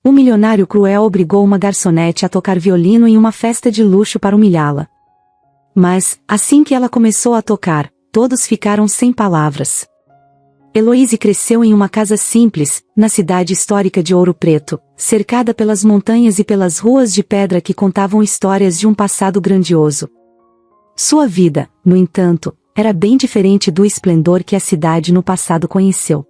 Um milionário cruel obrigou uma garçonete a tocar violino em uma festa de luxo para humilhá-la. Mas, assim que ela começou a tocar, todos ficaram sem palavras. Heloíse cresceu em uma casa simples, na cidade histórica de Ouro Preto, cercada pelas montanhas e pelas ruas de pedra que contavam histórias de um passado grandioso. Sua vida, no entanto, era bem diferente do esplendor que a cidade no passado conheceu.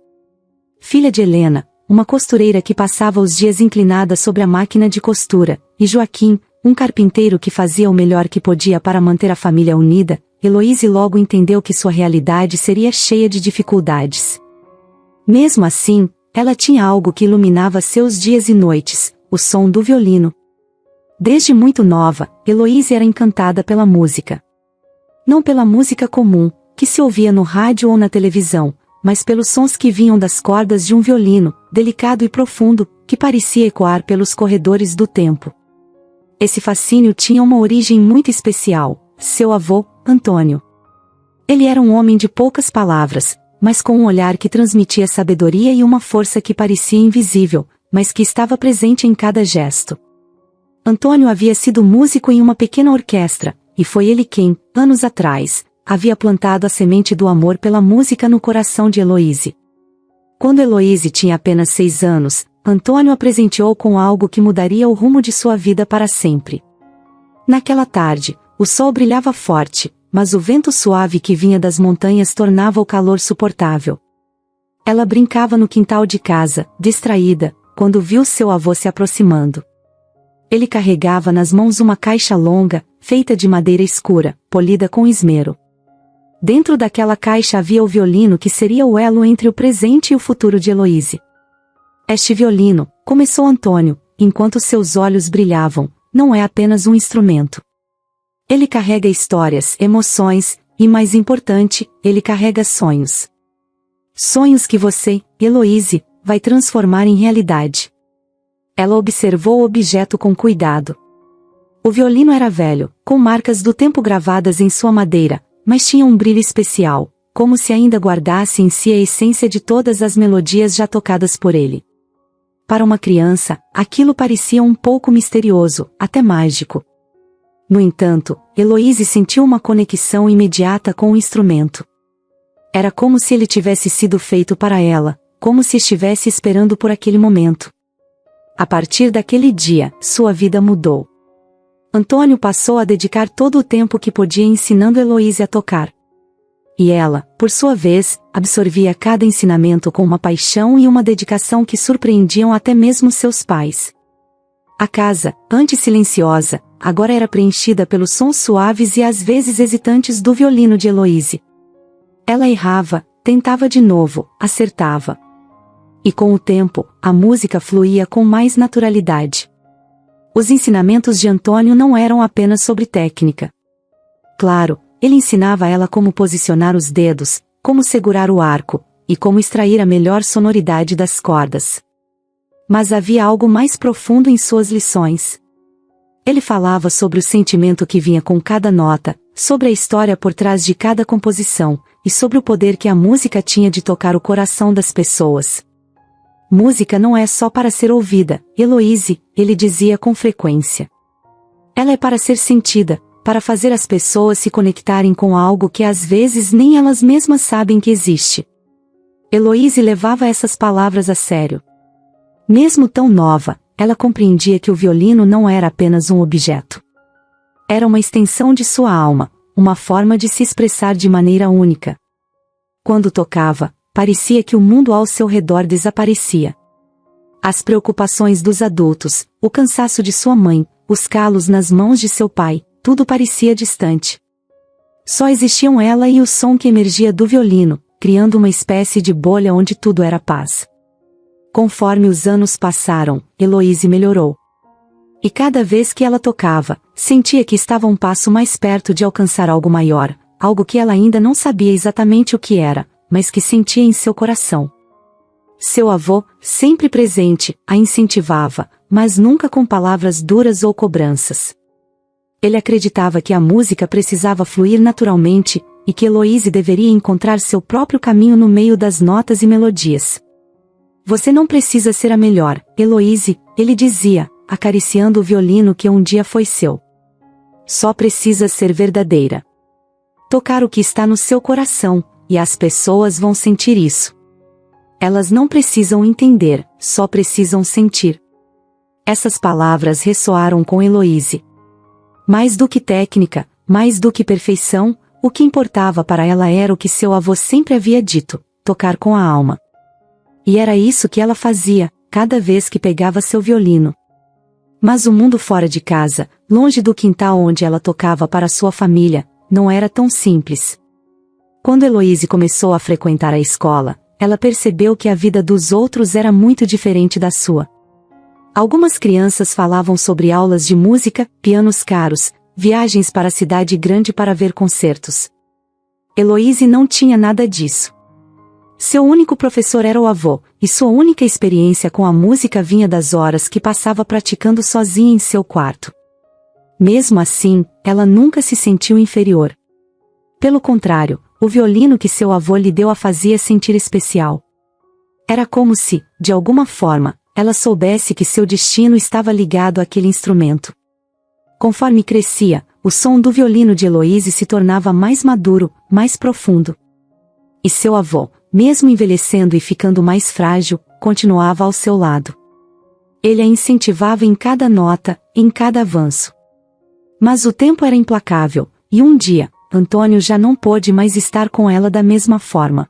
Filha de Helena, uma costureira que passava os dias inclinada sobre a máquina de costura, e Joaquim, um carpinteiro que fazia o melhor que podia para manter a família unida, Heloíse logo entendeu que sua realidade seria cheia de dificuldades. Mesmo assim, ela tinha algo que iluminava seus dias e noites: o som do violino. Desde muito nova, Heloíse era encantada pela música. Não pela música comum, que se ouvia no rádio ou na televisão, mas pelos sons que vinham das cordas de um violino, delicado e profundo, que parecia ecoar pelos corredores do tempo. Esse fascínio tinha uma origem muito especial: seu avô, Antônio. Ele era um homem de poucas palavras, mas com um olhar que transmitia sabedoria e uma força que parecia invisível, mas que estava presente em cada gesto. Antônio havia sido músico em uma pequena orquestra, e foi ele quem, anos atrás, havia plantado a semente do amor pela música no coração de Heloíse. Quando Heloíse tinha apenas 6 anos, Antônio a presenteou com algo que mudaria o rumo de sua vida para sempre. Naquela tarde, o sol brilhava forte, mas o vento suave que vinha das montanhas tornava o calor suportável. Ela brincava no quintal de casa, distraída, quando viu seu avô se aproximando. Ele carregava nas mãos uma caixa longa, feita de madeira escura, polida com esmero. Dentro daquela caixa havia o violino que seria o elo entre o presente e o futuro de Heloíse. Este violino, começou Antônio, enquanto seus olhos brilhavam, não é apenas um instrumento. Ele carrega histórias, emoções, e mais importante, ele carrega sonhos. Sonhos que você, Heloíse, vai transformar em realidade. Ela observou o objeto com cuidado. O violino era velho, com marcas do tempo gravadas em sua madeira, mas tinha um brilho especial, como se ainda guardasse em si a essência de todas as melodias já tocadas por ele. Para uma criança, aquilo parecia um pouco misterioso, até mágico. No entanto, Heloíse sentiu uma conexão imediata com o instrumento. Era como se ele tivesse sido feito para ela, como se estivesse esperando por aquele momento. A partir daquele dia, sua vida mudou. Antônio passou a dedicar todo o tempo que podia ensinando Heloíse a tocar. E ela, por sua vez, absorvia cada ensinamento com uma paixão e uma dedicação que surpreendiam até mesmo seus pais. A casa, antes silenciosa, agora era preenchida pelos sons suaves e às vezes hesitantes do violino de Heloíse. Ela errava, tentava de novo, acertava. E com o tempo, a música fluía com mais naturalidade. Os ensinamentos de Antônio não eram apenas sobre técnica. Claro, ele ensinava a ela como posicionar os dedos, como segurar o arco, e como extrair a melhor sonoridade das cordas. Mas havia algo mais profundo em suas lições. Ele falava sobre o sentimento que vinha com cada nota, sobre a história por trás de cada composição, e sobre o poder que a música tinha de tocar o coração das pessoas. Música não é só para ser ouvida, Heloíse, ele dizia com frequência. Ela é para ser sentida, para fazer as pessoas se conectarem com algo que às vezes nem elas mesmas sabem que existe. Heloíse levava essas palavras a sério. Mesmo tão nova, ela compreendia que o violino não era apenas um objeto. Era uma extensão de sua alma, uma forma de se expressar de maneira única. Quando tocava, parecia que o mundo ao seu redor desaparecia. As preocupações dos adultos, o cansaço de sua mãe, os calos nas mãos de seu pai, tudo parecia distante. Só existiam ela e o som que emergia do violino, criando uma espécie de bolha onde tudo era paz. Conforme os anos passaram, Heloíse melhorou. E cada vez que ela tocava, sentia que estava um passo mais perto de alcançar algo maior, algo que ela ainda não sabia exatamente o que era, mas que sentia em seu coração. Seu avô, sempre presente, a incentivava, mas nunca com palavras duras ou cobranças. Ele acreditava que a música precisava fluir naturalmente, e que Heloíse deveria encontrar seu próprio caminho no meio das notas e melodias. Você não precisa ser a melhor, Heloíse, ele dizia, acariciando o violino que um dia foi seu. Só precisa ser verdadeira. Tocar o que está no seu coração, e as pessoas vão sentir isso. Elas não precisam entender, só precisam sentir. Essas palavras ressoaram com Heloíse. Mais do que técnica, mais do que perfeição, o que importava para ela era o que seu avô sempre havia dito, tocar com a alma. E era isso que ela fazia, cada vez que pegava seu violino. Mas o mundo fora de casa, longe do quintal onde ela tocava para sua família, não era tão simples. Quando Heloíse começou a frequentar a escola, ela percebeu que a vida dos outros era muito diferente da sua. Algumas crianças falavam sobre aulas de música, pianos caros, viagens para a cidade grande para ver concertos. Heloíse não tinha nada disso. Seu único professor era o avô, e sua única experiência com a música vinha das horas que passava praticando sozinha em seu quarto. Mesmo assim, ela nunca se sentiu inferior. Pelo contrário, o violino que seu avô lhe deu a fazia sentir especial. Era como se, de alguma forma, ela soubesse que seu destino estava ligado àquele instrumento. Conforme crescia, o som do violino de Heloíse se tornava mais maduro, mais profundo. E seu avô, mesmo envelhecendo e ficando mais frágil, continuava ao seu lado. Ele a incentivava em cada nota, em cada avanço. Mas o tempo era implacável, e um dia, Antônio já não pôde mais estar com ela da mesma forma.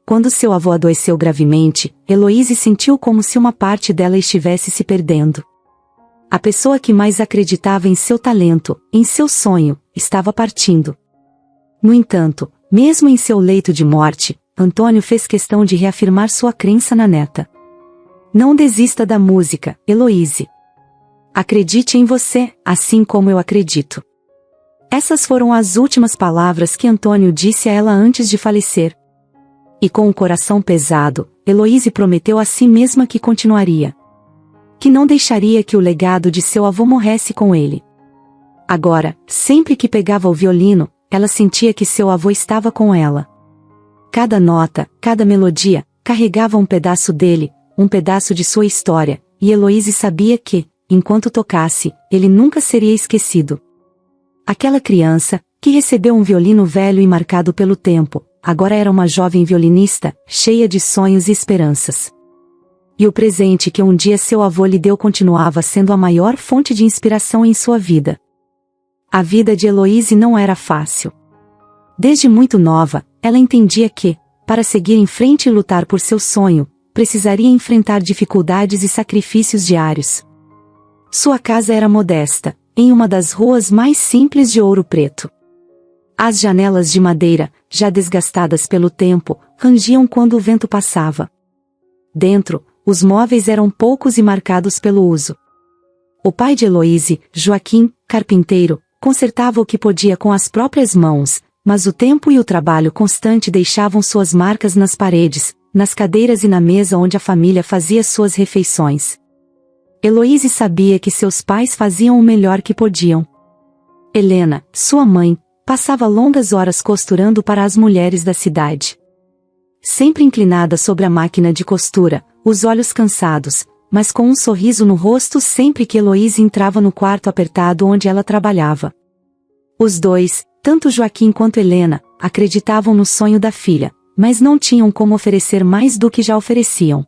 Quando seu avô adoeceu gravemente, Heloíse sentiu como se uma parte dela estivesse se perdendo. A pessoa que mais acreditava em seu talento, em seu sonho, estava partindo. No entanto, mesmo em seu leito de morte, Antônio fez questão de reafirmar sua crença na neta. Não desista da música, Heloíse. Acredite em você, assim como eu acredito. Essas foram as últimas palavras que Antônio disse a ela antes de falecer. E com o coração pesado, Heloíse prometeu a si mesma que continuaria. Que não deixaria que o legado de seu avô morresse com ele. Agora, sempre que pegava o violino, ela sentia que seu avô estava com ela. Cada nota, cada melodia, carregava um pedaço dele, um pedaço de sua história, e Heloíse sabia que, enquanto tocasse, ele nunca seria esquecido. Aquela criança, que recebeu um violino velho e marcado pelo tempo, agora era uma jovem violinista, cheia de sonhos e esperanças. E o presente que um dia seu avô lhe deu continuava sendo a maior fonte de inspiração em sua vida. A vida de Heloíse não era fácil. Desde muito nova, ela entendia que, para seguir em frente e lutar por seu sonho, precisaria enfrentar dificuldades e sacrifícios diários. Sua casa era modesta, em uma das ruas mais simples de Ouro Preto. As janelas de madeira, já desgastadas pelo tempo, rangiam quando o vento passava. Dentro, os móveis eram poucos e marcados pelo uso. O pai de Heloíse, Joaquim, carpinteiro, consertava o que podia com as próprias mãos, mas o tempo e o trabalho constante deixavam suas marcas nas paredes, nas cadeiras e na mesa onde a família fazia suas refeições. Heloíse sabia que seus pais faziam o melhor que podiam. Helena, sua mãe, passava longas horas costurando para as mulheres da cidade. Sempre inclinada sobre a máquina de costura, os olhos cansados, mas com um sorriso no rosto sempre que Heloíse entrava no quarto apertado onde ela trabalhava. Os dois, tanto Joaquim quanto Helena, acreditavam no sonho da filha, mas não tinham como oferecer mais do que já ofereciam.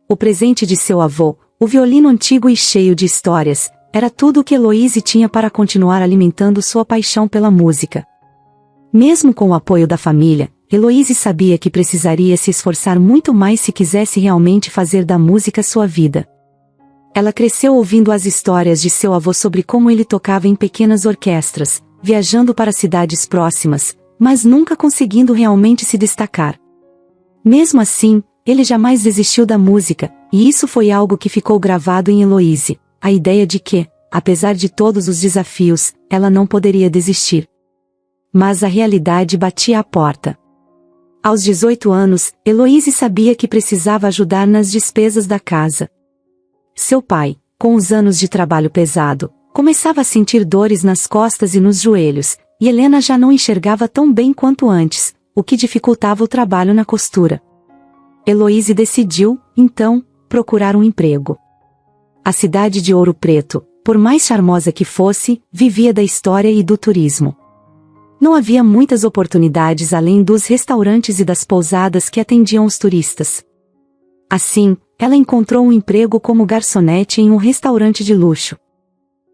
O presente de seu avô, o violino antigo e cheio de histórias, era tudo o que Heloíse tinha para continuar alimentando sua paixão pela música. Mesmo com o apoio da família, Heloíse sabia que precisaria se esforçar muito mais se quisesse realmente fazer da música sua vida. Ela cresceu ouvindo as histórias de seu avô sobre como ele tocava em pequenas orquestras, viajando para cidades próximas, mas nunca conseguindo realmente se destacar. Mesmo assim, ele jamais desistiu da música, e isso foi algo que ficou gravado em Heloíse, a ideia de que, apesar de todos os desafios, ela não poderia desistir. Mas a realidade batia à porta. Aos 18 anos, Heloíse sabia que precisava ajudar nas despesas da casa. Seu pai, com os anos de trabalho pesado, começava a sentir dores nas costas e nos joelhos, e Helena já não enxergava tão bem quanto antes, o que dificultava o trabalho na costura. Heloíse decidiu, então, procurar um emprego. A cidade de Ouro Preto, por mais charmosa que fosse, vivia da história e do turismo. Não havia muitas oportunidades além dos restaurantes e das pousadas que atendiam os turistas. Assim, ela encontrou um emprego como garçonete em um restaurante de luxo.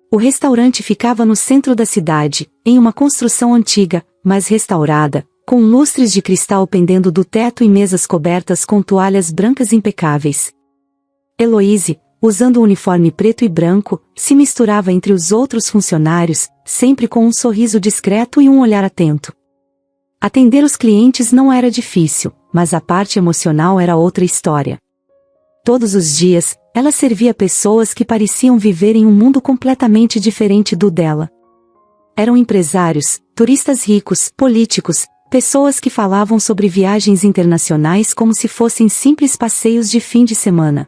O restaurante ficava no centro da cidade, em uma construção antiga, mas restaurada, com lustres de cristal pendendo do teto e mesas cobertas com toalhas brancas impecáveis. Heloíse, usando o uniforme preto e branco, se misturava entre os outros funcionários, sempre com um sorriso discreto e um olhar atento. Atender os clientes não era difícil, mas a parte emocional era outra história. Todos os dias, ela servia pessoas que pareciam viver em um mundo completamente diferente do dela. Eram empresários, turistas ricos, políticos, pessoas que falavam sobre viagens internacionais como se fossem simples passeios de fim de semana.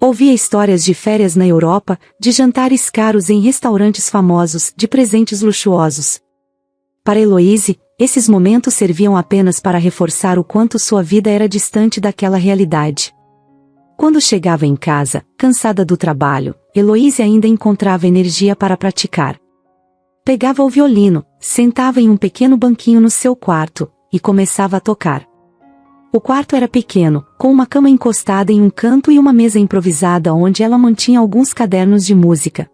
Ouvia histórias de férias na Europa, de jantares caros em restaurantes famosos, de presentes luxuosos. Para Heloíse, esses momentos serviam apenas para reforçar o quanto sua vida era distante daquela realidade. Quando chegava em casa, cansada do trabalho, Heloíse ainda encontrava energia para praticar. Pegava o violino, sentava em um pequeno banquinho no seu quarto, e começava a tocar. O quarto era pequeno, com uma cama encostada em um canto e uma mesa improvisada onde ela mantinha alguns cadernos de música.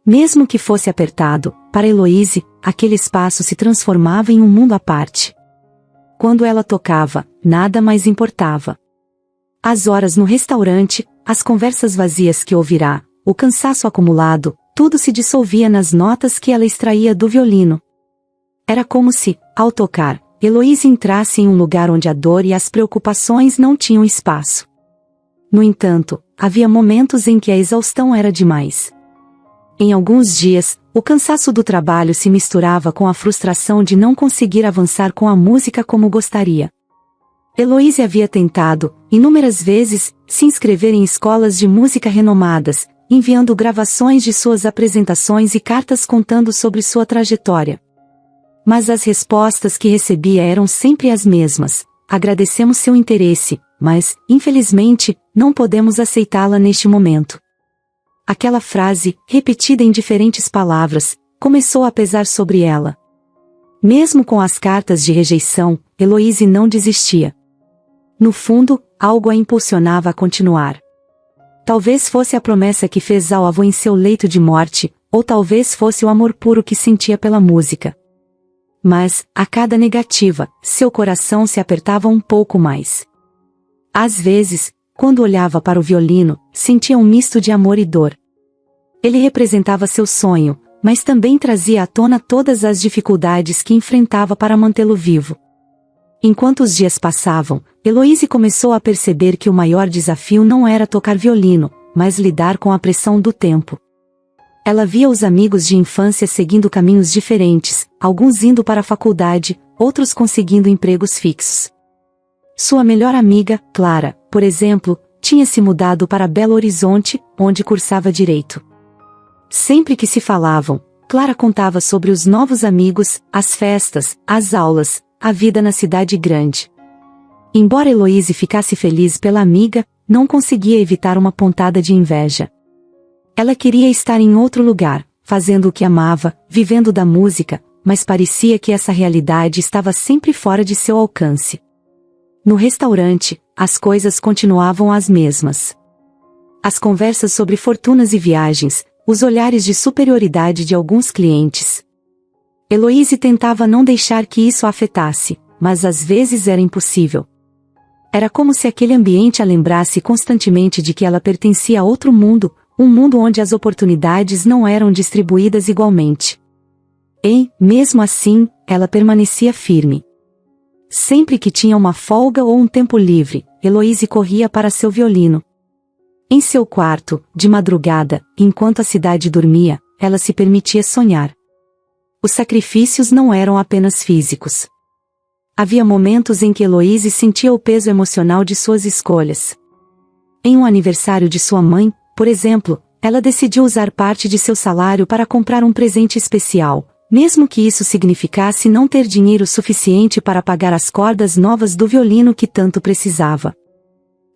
Mesmo que fosse apertado, para Heloíse, aquele espaço se transformava em um mundo à parte. Quando ela tocava, nada mais importava. As horas no restaurante, as conversas vazias que ouvirá, o cansaço acumulado, tudo se dissolvia nas notas que ela extraía do violino. Era como se, ao tocar, Heloíse entrasse em um lugar onde a dor e as preocupações não tinham espaço. No entanto, havia momentos em que a exaustão era demais. Em alguns dias, o cansaço do trabalho se misturava com a frustração de não conseguir avançar com a música como gostaria. Heloíse havia tentado, inúmeras vezes, se inscrever em escolas de música renomadas, enviando gravações de suas apresentações e cartas contando sobre sua trajetória. Mas as respostas que recebia eram sempre as mesmas: agradecemos seu interesse, mas, infelizmente, não podemos aceitá-la neste momento. Aquela frase, repetida em diferentes palavras, começou a pesar sobre ela. Mesmo com as cartas de rejeição, Heloíse não desistia. No fundo, algo a impulsionava a continuar. Talvez fosse a promessa que fez ao avô em seu leito de morte, ou talvez fosse o amor puro que sentia pela música. Mas, a cada negativa, seu coração se apertava um pouco mais. Às vezes, quando olhava para o violino, sentia um misto de amor e dor. Ele representava seu sonho, mas também trazia à tona todas as dificuldades que enfrentava para mantê-lo vivo. Enquanto os dias passavam, Heloíse começou a perceber que o maior desafio não era tocar violino, mas lidar com a pressão do tempo. Ela via os amigos de infância seguindo caminhos diferentes, alguns indo para a faculdade, outros conseguindo empregos fixos. Sua melhor amiga, Clara, por exemplo, tinha se mudado para Belo Horizonte, onde cursava direito. Sempre que se falavam, Clara contava sobre os novos amigos, as festas, as aulas, a vida na cidade grande. Embora Heloíse ficasse feliz pela amiga, não conseguia evitar uma pontada de inveja. Ela queria estar em outro lugar, fazendo o que amava, vivendo da música, mas parecia que essa realidade estava sempre fora de seu alcance. No restaurante, as coisas continuavam as mesmas. As conversas sobre fortunas e viagens, os olhares de superioridade de alguns clientes. Heloíse tentava não deixar que isso a afetasse, mas às vezes era impossível. Era como se aquele ambiente a lembrasse constantemente de que ela pertencia a outro mundo, um mundo onde as oportunidades não eram distribuídas igualmente. E, mesmo assim, ela permanecia firme. Sempre que tinha uma folga ou um tempo livre, Heloíse corria para seu violino. Em seu quarto, de madrugada, enquanto a cidade dormia, ela se permitia sonhar. Os sacrifícios não eram apenas físicos. Havia momentos em que Heloíse sentia o peso emocional de suas escolhas. Em um aniversário de sua mãe, por exemplo, ela decidiu usar parte de seu salário para comprar um presente especial, mesmo que isso significasse não ter dinheiro suficiente para pagar as cordas novas do violino que tanto precisava.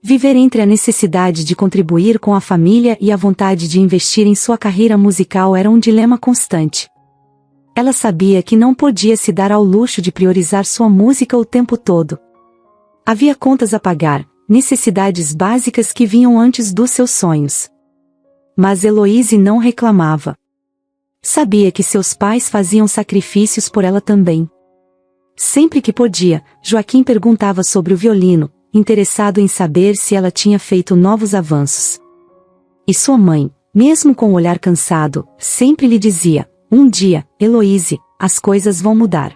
Viver entre a necessidade de contribuir com a família e a vontade de investir em sua carreira musical era um dilema constante. Ela sabia que não podia se dar ao luxo de priorizar sua música o tempo todo. Havia contas a pagar, necessidades básicas que vinham antes dos seus sonhos. Mas Heloíse não reclamava. Sabia que seus pais faziam sacrifícios por ela também. Sempre que podia, Joaquim perguntava sobre o violino, interessado em saber se ela tinha feito novos avanços. E sua mãe, mesmo com o olhar cansado, sempre lhe dizia: um dia, Heloíse, as coisas vão mudar.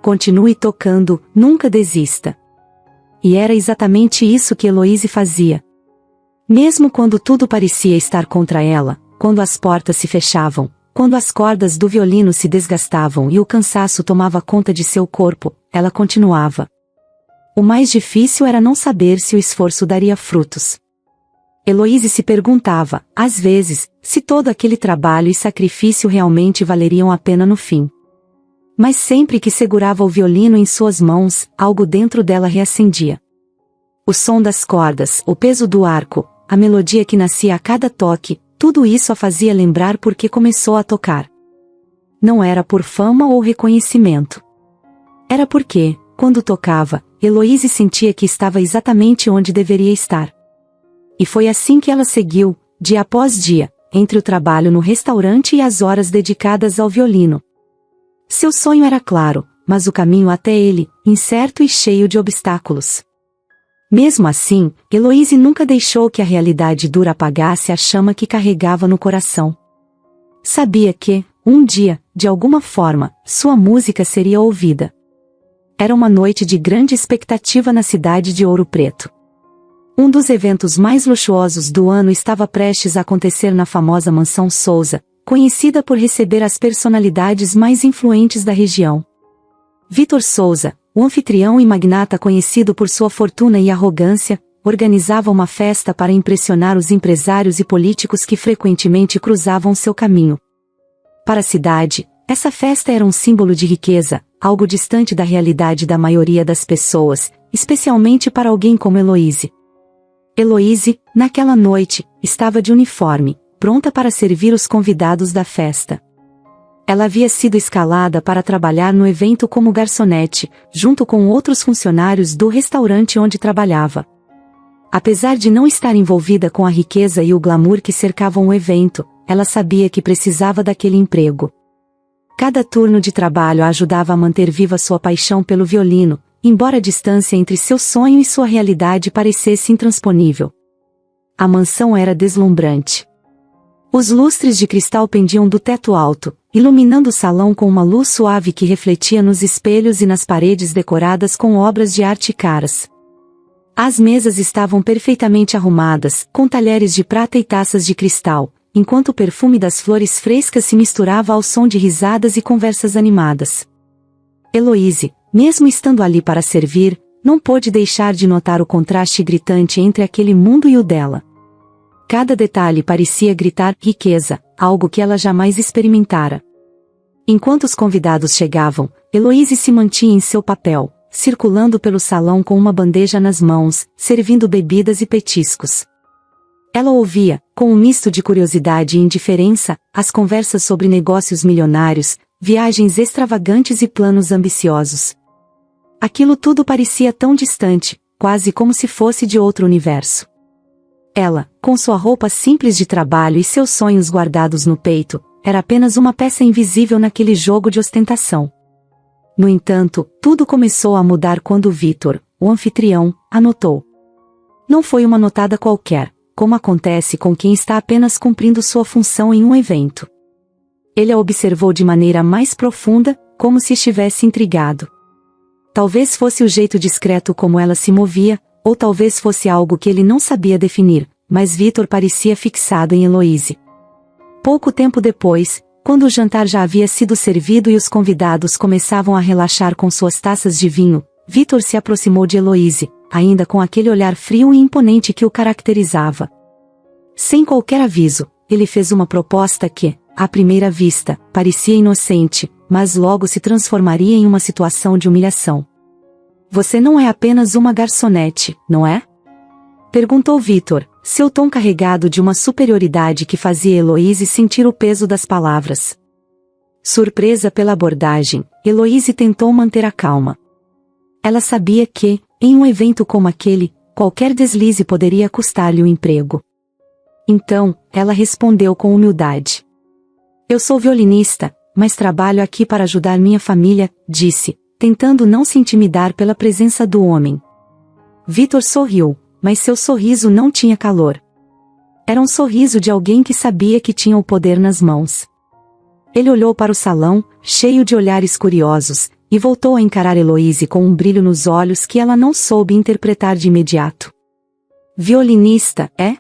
Continue tocando, nunca desista. E era exatamente isso que Heloíse fazia. Mesmo quando tudo parecia estar contra ela, quando as portas se fechavam, quando as cordas do violino se desgastavam e o cansaço tomava conta de seu corpo, ela continuava. O mais difícil era não saber se o esforço daria frutos. Heloíse se perguntava, às vezes, se todo aquele trabalho e sacrifício realmente valeriam a pena no fim. Mas sempre que segurava o violino em suas mãos, algo dentro dela reacendia. O som das cordas, o peso do arco, a melodia que nascia a cada toque, tudo isso a fazia lembrar por que começou a tocar. Não era por fama ou reconhecimento. Era porque, quando tocava, Heloíse sentia que estava exatamente onde deveria estar. E foi assim que ela seguiu, dia após dia, entre o trabalho no restaurante e as horas dedicadas ao violino. Seu sonho era claro, mas o caminho até ele, incerto e cheio de obstáculos. Mesmo assim, Heloíse nunca deixou que a realidade dura apagasse a chama que carregava no coração. Sabia que, um dia, de alguma forma, sua música seria ouvida. Era uma noite de grande expectativa na cidade de Ouro Preto. Um dos eventos mais luxuosos do ano estava prestes a acontecer na famosa Mansão Souza, conhecida por receber as personalidades mais influentes da região. Vitor Souza, o anfitrião e magnata conhecido por sua fortuna e arrogância, organizava uma festa para impressionar os empresários e políticos que frequentemente cruzavam seu caminho. Para a cidade, essa festa era um símbolo de riqueza, algo distante da realidade da maioria das pessoas, especialmente para alguém como Heloíse. Heloíse, naquela noite, estava de uniforme, pronta para servir os convidados da festa. Ela havia sido escalada para trabalhar no evento como garçonete, junto com outros funcionários do restaurante onde trabalhava. Apesar de não estar envolvida com a riqueza e o glamour que cercavam o evento, ela sabia que precisava daquele emprego. Cada turno de trabalho a ajudava a manter viva sua paixão pelo violino, embora a distância entre seu sonho e sua realidade parecesse intransponível. A mansão era deslumbrante. Os lustres de cristal pendiam do teto alto, iluminando o salão com uma luz suave que refletia nos espelhos e nas paredes decoradas com obras de arte caras. As mesas estavam perfeitamente arrumadas, com talheres de prata e taças de cristal, enquanto o perfume das flores frescas se misturava ao som de risadas e conversas animadas. Heloíse, mesmo estando ali para servir, não pôde deixar de notar o contraste gritante entre aquele mundo e o dela. Cada detalhe parecia gritar riqueza, algo que ela jamais experimentara. Enquanto os convidados chegavam, Heloíse se mantinha em seu papel, circulando pelo salão com uma bandeja nas mãos, servindo bebidas e petiscos. Ela ouvia, com um misto de curiosidade e indiferença, as conversas sobre negócios milionários, viagens extravagantes e planos ambiciosos. Aquilo tudo parecia tão distante, quase como se fosse de outro universo. Ela, com sua roupa simples de trabalho e seus sonhos guardados no peito, era apenas uma peça invisível naquele jogo de ostentação. No entanto, tudo começou a mudar quando Vitor, o anfitrião, a notou. Não foi uma notada qualquer, como acontece com quem está apenas cumprindo sua função em um evento. Ele a observou de maneira mais profunda, como se estivesse intrigado. Talvez fosse o jeito discreto como ela se movia, ou talvez fosse algo que ele não sabia definir, mas Vitor parecia fixado em Heloíse. Pouco tempo depois, quando o jantar já havia sido servido e os convidados começavam a relaxar com suas taças de vinho, Vitor se aproximou de Heloíse, ainda com aquele olhar frio e imponente que o caracterizava. Sem qualquer aviso, ele fez uma proposta que, à primeira vista, parecia inocente, mas logo se transformaria em uma situação de humilhação. Você não é apenas uma garçonete, não é? Perguntou Vitor, seu tom carregado de uma superioridade que fazia Heloíse sentir o peso das palavras. Surpresa pela abordagem, Heloíse tentou manter a calma. Ela sabia que, em um evento como aquele, qualquer deslize poderia custar-lhe o emprego. Então, ela respondeu com humildade. Eu sou violinista, mas trabalho aqui para ajudar minha família, disse, tentando não se intimidar pela presença do homem. Vitor sorriu, mas seu sorriso não tinha calor. Era um sorriso de alguém que sabia que tinha o poder nas mãos. Ele olhou para o salão, cheio de olhares curiosos, e voltou a encarar Heloíse com um brilho nos olhos que ela não soube interpretar de imediato. Violinista, é?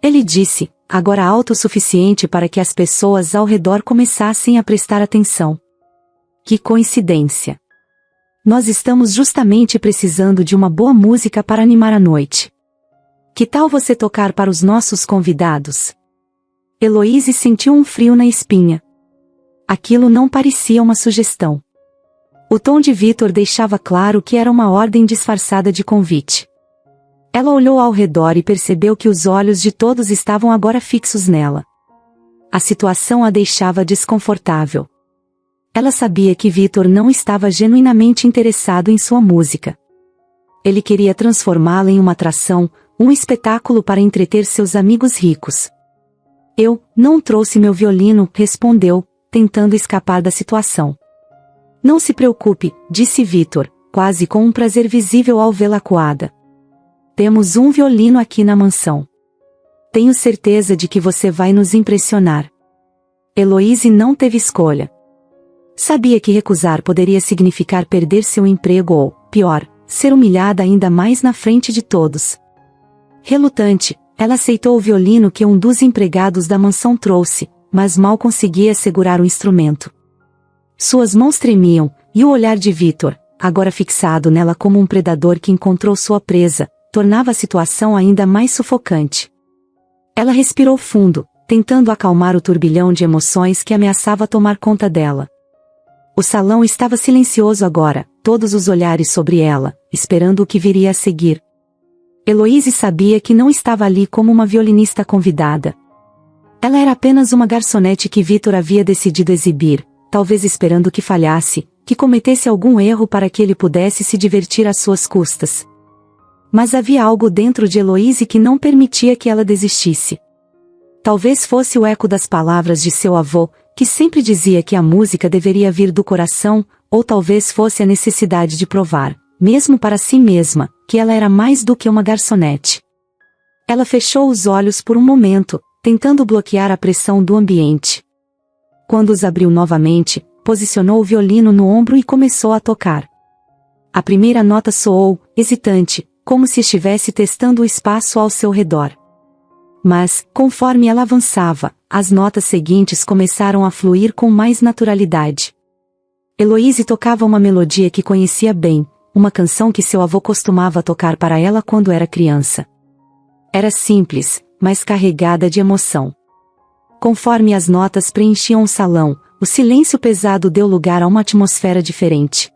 Ele disse, agora alto o suficiente para que as pessoas ao redor começassem a prestar atenção. Que coincidência! Nós estamos justamente precisando de uma boa música para animar a noite. Que tal você tocar para os nossos convidados? Heloíse sentiu um frio na espinha. Aquilo não parecia uma sugestão. O tom de Vitor deixava claro que era uma ordem disfarçada de convite. Ela olhou ao redor e percebeu que os olhos de todos estavam agora fixos nela. A situação a deixava desconfortável. Ela sabia que Vitor não estava genuinamente interessado em sua música. Ele queria transformá-la em uma atração, um espetáculo para entreter seus amigos ricos. Eu não trouxe meu violino, respondeu, tentando escapar da situação. Não se preocupe, disse Vitor, quase com um prazer visível ao vê-la acuada. Temos um violino aqui na mansão. Tenho certeza de que você vai nos impressionar. Heloíse não teve escolha. Sabia que recusar poderia significar perder seu emprego ou, pior, ser humilhada ainda mais na frente de todos. Relutante, ela aceitou o violino que um dos empregados da mansão trouxe, mas mal conseguia segurar o instrumento. Suas mãos tremiam, e o olhar de Vitor, agora fixado nela como um predador que encontrou sua presa, tornava a situação ainda mais sufocante. Ela respirou fundo, tentando acalmar o turbilhão de emoções que ameaçava tomar conta dela. O salão estava silencioso agora, todos os olhares sobre ela, esperando o que viria a seguir. Heloíse sabia que não estava ali como uma violinista convidada. Ela era apenas uma garçonete que Vitor havia decidido exibir, talvez esperando que falhasse, que cometesse algum erro para que ele pudesse se divertir às suas custas. Mas havia algo dentro de Heloíse que não permitia que ela desistisse. Talvez fosse o eco das palavras de seu avô, que sempre dizia que a música deveria vir do coração, ou talvez fosse a necessidade de provar, mesmo para si mesma, que ela era mais do que uma garçonete. Ela fechou os olhos por um momento, tentando bloquear a pressão do ambiente. Quando os abriu novamente, posicionou o violino no ombro e começou a tocar. A primeira nota soou, hesitante, como se estivesse testando o espaço ao seu redor. Mas, conforme ela avançava, as notas seguintes começaram a fluir com mais naturalidade. Heloíse tocava uma melodia que conhecia bem, uma canção que seu avô costumava tocar para ela quando era criança. Era simples, mas carregada de emoção. Conforme as notas preenchiam o salão, o silêncio pesado deu lugar a uma atmosfera diferente.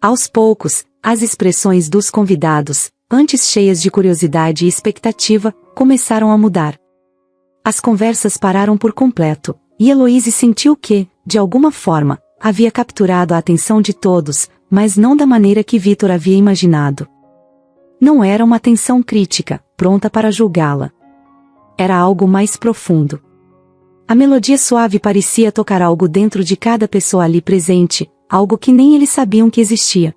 Aos poucos, as expressões dos convidados, antes cheias de curiosidade e expectativa, começaram a mudar. As conversas pararam por completo, e Heloíse sentiu que, de alguma forma, havia capturado a atenção de todos, mas não da maneira que Vitor havia imaginado. Não era uma atenção crítica, pronta para julgá-la. Era algo mais profundo. A melodia suave parecia tocar algo dentro de cada pessoa ali presente, algo que nem eles sabiam que existia.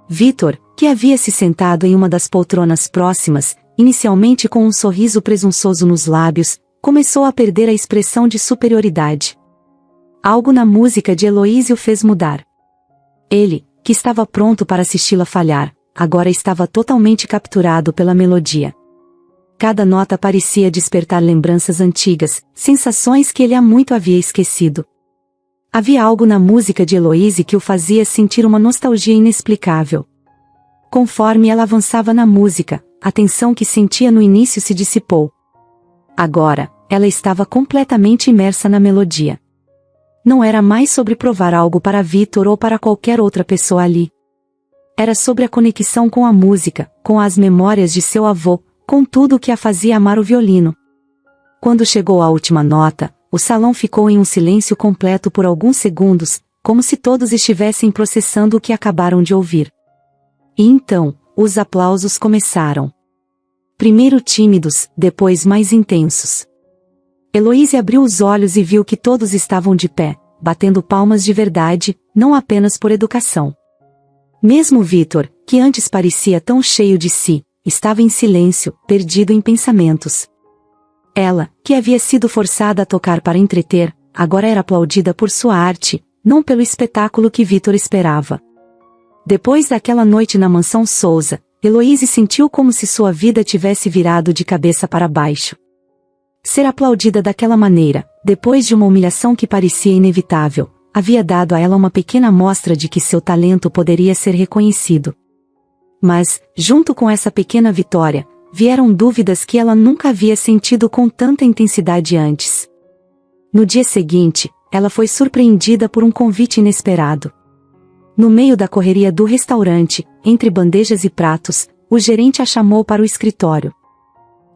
Vitor, que havia se sentado em uma das poltronas próximas, inicialmente com um sorriso presunçoso nos lábios, começou a perder a expressão de superioridade. Algo na música de Heloíse o fez mudar. Ele, que estava pronto para assisti-la falhar, agora estava totalmente capturado pela melodia. Cada nota parecia despertar lembranças antigas, sensações que ele há muito havia esquecido. Havia algo na música de Heloíse que o fazia sentir uma nostalgia inexplicável. Conforme ela avançava na música, a tensão que sentia no início se dissipou. Agora, ela estava completamente imersa na melodia. Não era mais sobre provar algo para Vitor ou para qualquer outra pessoa ali. Era sobre a conexão com a música, com as memórias de seu avô, com tudo o que a fazia amar o violino. Quando chegou à última nota, o salão ficou em um silêncio completo por alguns segundos, como se todos estivessem processando o que acabaram de ouvir. E então, os aplausos começaram. Primeiro tímidos, depois mais intensos. Heloísa abriu os olhos e viu que todos estavam de pé, batendo palmas de verdade, não apenas por educação. Mesmo Vitor, que antes parecia tão cheio de si, estava em silêncio, perdido em pensamentos. Ela, que havia sido forçada a tocar para entreter, agora era aplaudida por sua arte, não pelo espetáculo que Vitor esperava. Depois daquela noite na mansão Souza, Heloísa sentiu como se sua vida tivesse virado de cabeça para baixo. Ser aplaudida daquela maneira, depois de uma humilhação que parecia inevitável, havia dado a ela uma pequena amostra de que seu talento poderia ser reconhecido. Mas, junto com essa pequena vitória, vieram dúvidas que ela nunca havia sentido com tanta intensidade antes. No dia seguinte, ela foi surpreendida por um convite inesperado. No meio da correria do restaurante, entre bandejas e pratos, o gerente a chamou para o escritório.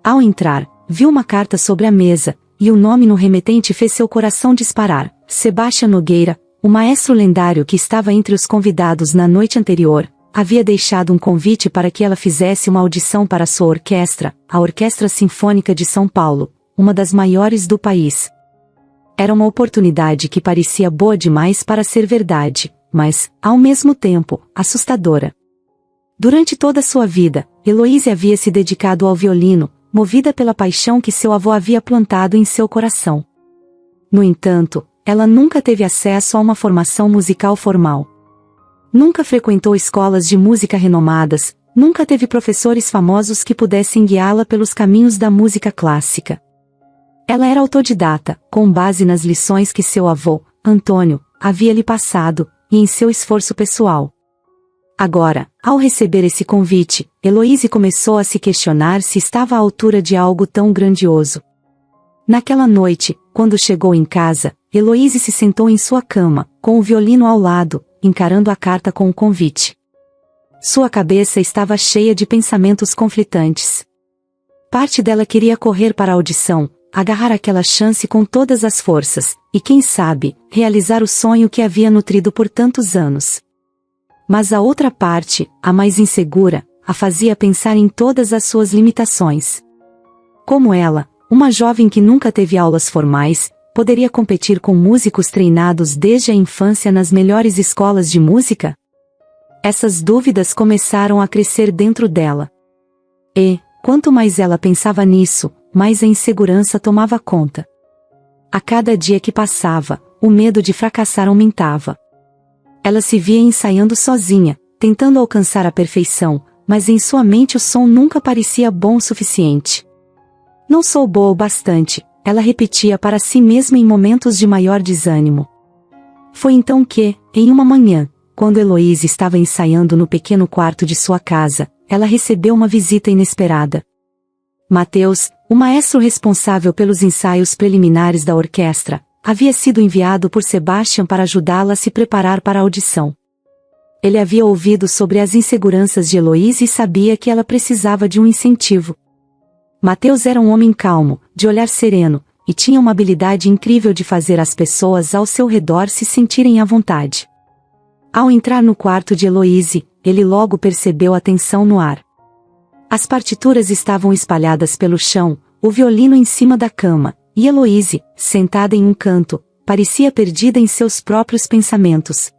Ao entrar, viu uma carta sobre a mesa, e o nome no remetente fez seu coração disparar. Sebastião Nogueira, o maestro lendário que estava entre os convidados na noite anterior, havia deixado um convite para que ela fizesse uma audição para sua orquestra, a Orquestra Sinfônica de São Paulo, uma das maiores do país. Era uma oportunidade que parecia boa demais para ser verdade, mas, ao mesmo tempo, assustadora. Durante toda a sua vida, Heloísa havia se dedicado ao violino, movida pela paixão que seu avô havia plantado em seu coração. No entanto, ela nunca teve acesso a uma formação musical formal. Nunca frequentou escolas de música renomadas, nunca teve professores famosos que pudessem guiá-la pelos caminhos da música clássica. Ela era autodidata, com base nas lições que seu avô, Antônio, havia lhe passado, e em seu esforço pessoal. Agora, ao receber esse convite, Heloísa começou a se questionar se estava à altura de algo tão grandioso. Naquela noite, quando chegou em casa, Heloísa se sentou em sua cama, com o violino ao lado, encarando a carta com o convite. Sua cabeça estava cheia de pensamentos conflitantes. Parte dela queria correr para a audição, agarrar aquela chance com todas as forças, e quem sabe, realizar o sonho que havia nutrido por tantos anos. Mas a outra parte, a mais insegura, a fazia pensar em todas as suas limitações. Como ela, uma jovem que nunca teve aulas formais, poderia competir com músicos treinados desde a infância nas melhores escolas de música? Essas dúvidas começaram a crescer dentro dela. E, quanto mais ela pensava nisso, mais a insegurança tomava conta. A cada dia que passava, o medo de fracassar aumentava. Ela se via ensaiando sozinha, tentando alcançar a perfeição, mas em sua mente o som nunca parecia bom o suficiente. Não sou boa o bastante, ela repetia para si mesma em momentos de maior desânimo. Foi então que, em uma manhã, quando Heloísa estava ensaiando no pequeno quarto de sua casa, ela recebeu uma visita inesperada. Mateus, o maestro responsável pelos ensaios preliminares da orquestra, havia sido enviado por Sebastião para ajudá-la a se preparar para a audição. Ele havia ouvido sobre as inseguranças de Heloísa e sabia que ela precisava de um incentivo. Mateus era um homem calmo, de olhar sereno, e tinha uma habilidade incrível de fazer as pessoas ao seu redor se sentirem à vontade. Ao entrar no quarto de Heloísa, ele logo percebeu a tensão no ar. As partituras estavam espalhadas pelo chão, o violino em cima da cama, e Heloísa, sentada em um canto, parecia perdida em seus próprios pensamentos.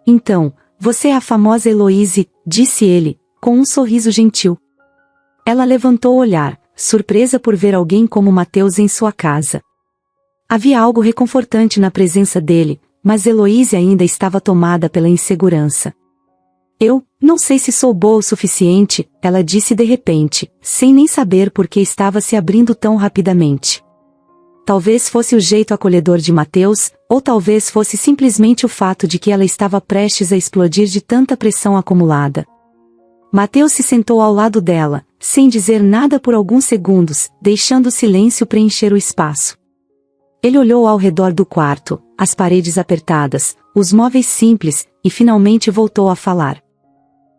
Então, você é a famosa Heloísa, disse ele, com um sorriso gentil. Ela levantou o olhar, surpresa por ver alguém como Mateus em sua casa. Havia algo reconfortante na presença dele, mas Heloísa ainda estava tomada pela insegurança. Eu não sei se sou boa o suficiente, ela disse de repente, sem nem saber por que estava se abrindo tão rapidamente. Talvez fosse o jeito acolhedor de Mateus, ou talvez fosse simplesmente o fato de que ela estava prestes a explodir de tanta pressão acumulada. Mateus se sentou ao lado dela, sem dizer nada por alguns segundos, deixando o silêncio preencher o espaço. Ele olhou ao redor do quarto, as paredes apertadas, os móveis simples, e finalmente voltou a falar.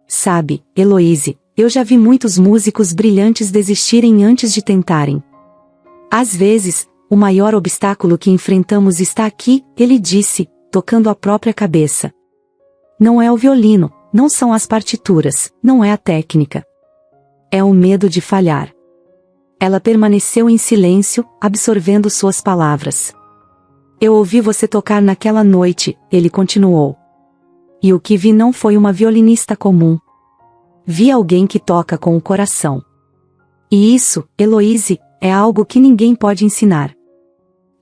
Sabe, Heloíse, eu já vi muitos músicos brilhantes desistirem antes de tentarem. Às vezes, o maior obstáculo que enfrentamos está aqui, ele disse, tocando a própria cabeça. Não é o violino, não são as partituras, não é a técnica. É o medo de falhar. Ela permaneceu em silêncio, absorvendo suas palavras. Eu ouvi você tocar naquela noite, ele continuou. E o que vi não foi uma violinista comum. Vi alguém que toca com o coração. E isso, Heloíse, é algo que ninguém pode ensinar.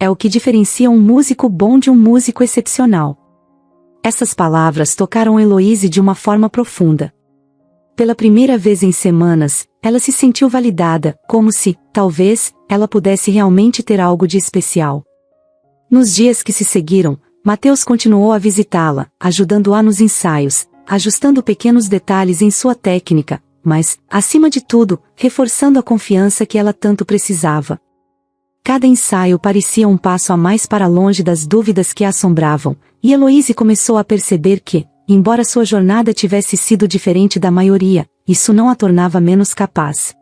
É o que diferencia um músico bom de um músico excepcional. Essas palavras tocaram Heloíse de uma forma profunda. Pela primeira vez em semanas, ela se sentiu validada, como se, talvez, ela pudesse realmente ter algo de especial. Nos dias que se seguiram, Mateus continuou a visitá-la, ajudando-a nos ensaios, ajustando pequenos detalhes em sua técnica, mas, acima de tudo, reforçando a confiança que ela tanto precisava. Cada ensaio parecia um passo a mais para longe das dúvidas que a assombravam, e Heloíse começou a perceber que, embora sua jornada tivesse sido diferente da maioria, isso não a tornava menos capaz.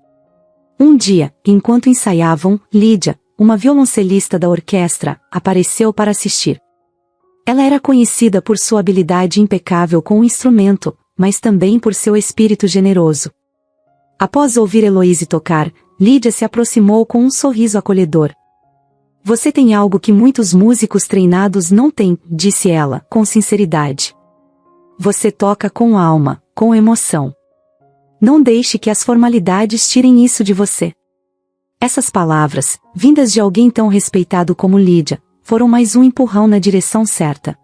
Um dia, enquanto ensaiavam, Lídia, uma violoncelista da orquestra, apareceu para assistir. Ela era conhecida por sua habilidade impecável com o instrumento, mas também por seu espírito generoso. Após ouvir Heloíse tocar, Lídia se aproximou com um sorriso acolhedor. Você tem algo que muitos músicos treinados não têm, disse ela, com sinceridade. Você toca com alma, com emoção. Não deixe que as formalidades tirem isso de você. Essas palavras, vindas de alguém tão respeitado como Lídia, foram mais um empurrão na direção certa.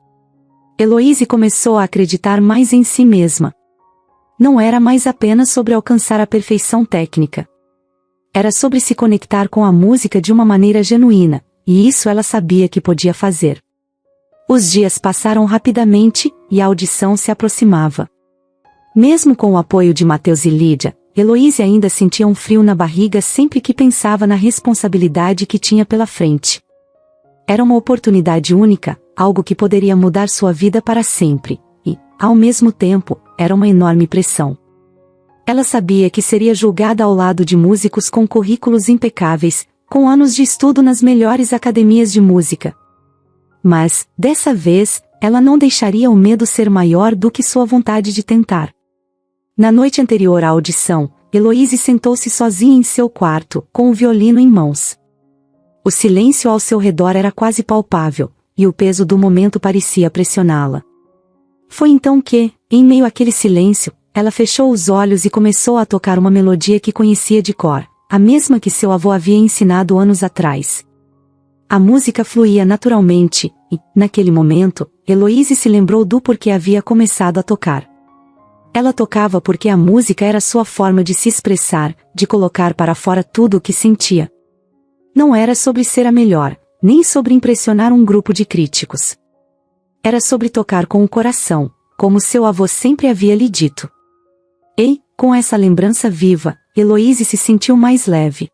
Heloíse começou a acreditar mais em si mesma. Não era mais apenas sobre alcançar a perfeição técnica. Era sobre se conectar com a música de uma maneira genuína, e isso ela sabia que podia fazer. Os dias passaram rapidamente, e a audição se aproximava. Mesmo com o apoio de Mateus e Lídia, Heloíse ainda sentia um frio na barriga sempre que pensava na responsabilidade que tinha pela frente. Era uma oportunidade única, algo que poderia mudar sua vida para sempre, e, ao mesmo tempo, era uma enorme pressão. Ela sabia que seria julgada ao lado de músicos com currículos impecáveis, com anos de estudo nas melhores academias de música. Mas, dessa vez, ela não deixaria o medo ser maior do que sua vontade de tentar. Na noite anterior à audição, Heloíse sentou-se sozinha em seu quarto, com o violino em mãos. O silêncio ao seu redor era quase palpável, e o peso do momento parecia pressioná-la. Foi então que, em meio àquele silêncio, ela fechou os olhos e começou a tocar uma melodia que conhecia de cor, a mesma que seu avô havia ensinado anos atrás. A música fluía naturalmente, e, naquele momento, Heloíse se lembrou do porquê havia começado a tocar. Ela tocava porque a música era sua forma de se expressar, de colocar para fora tudo o que sentia. Não era sobre ser a melhor, nem sobre impressionar um grupo de críticos. Era sobre tocar com o coração, como seu avô sempre havia lhe dito. E, com essa lembrança viva, Heloíse se sentiu mais leve.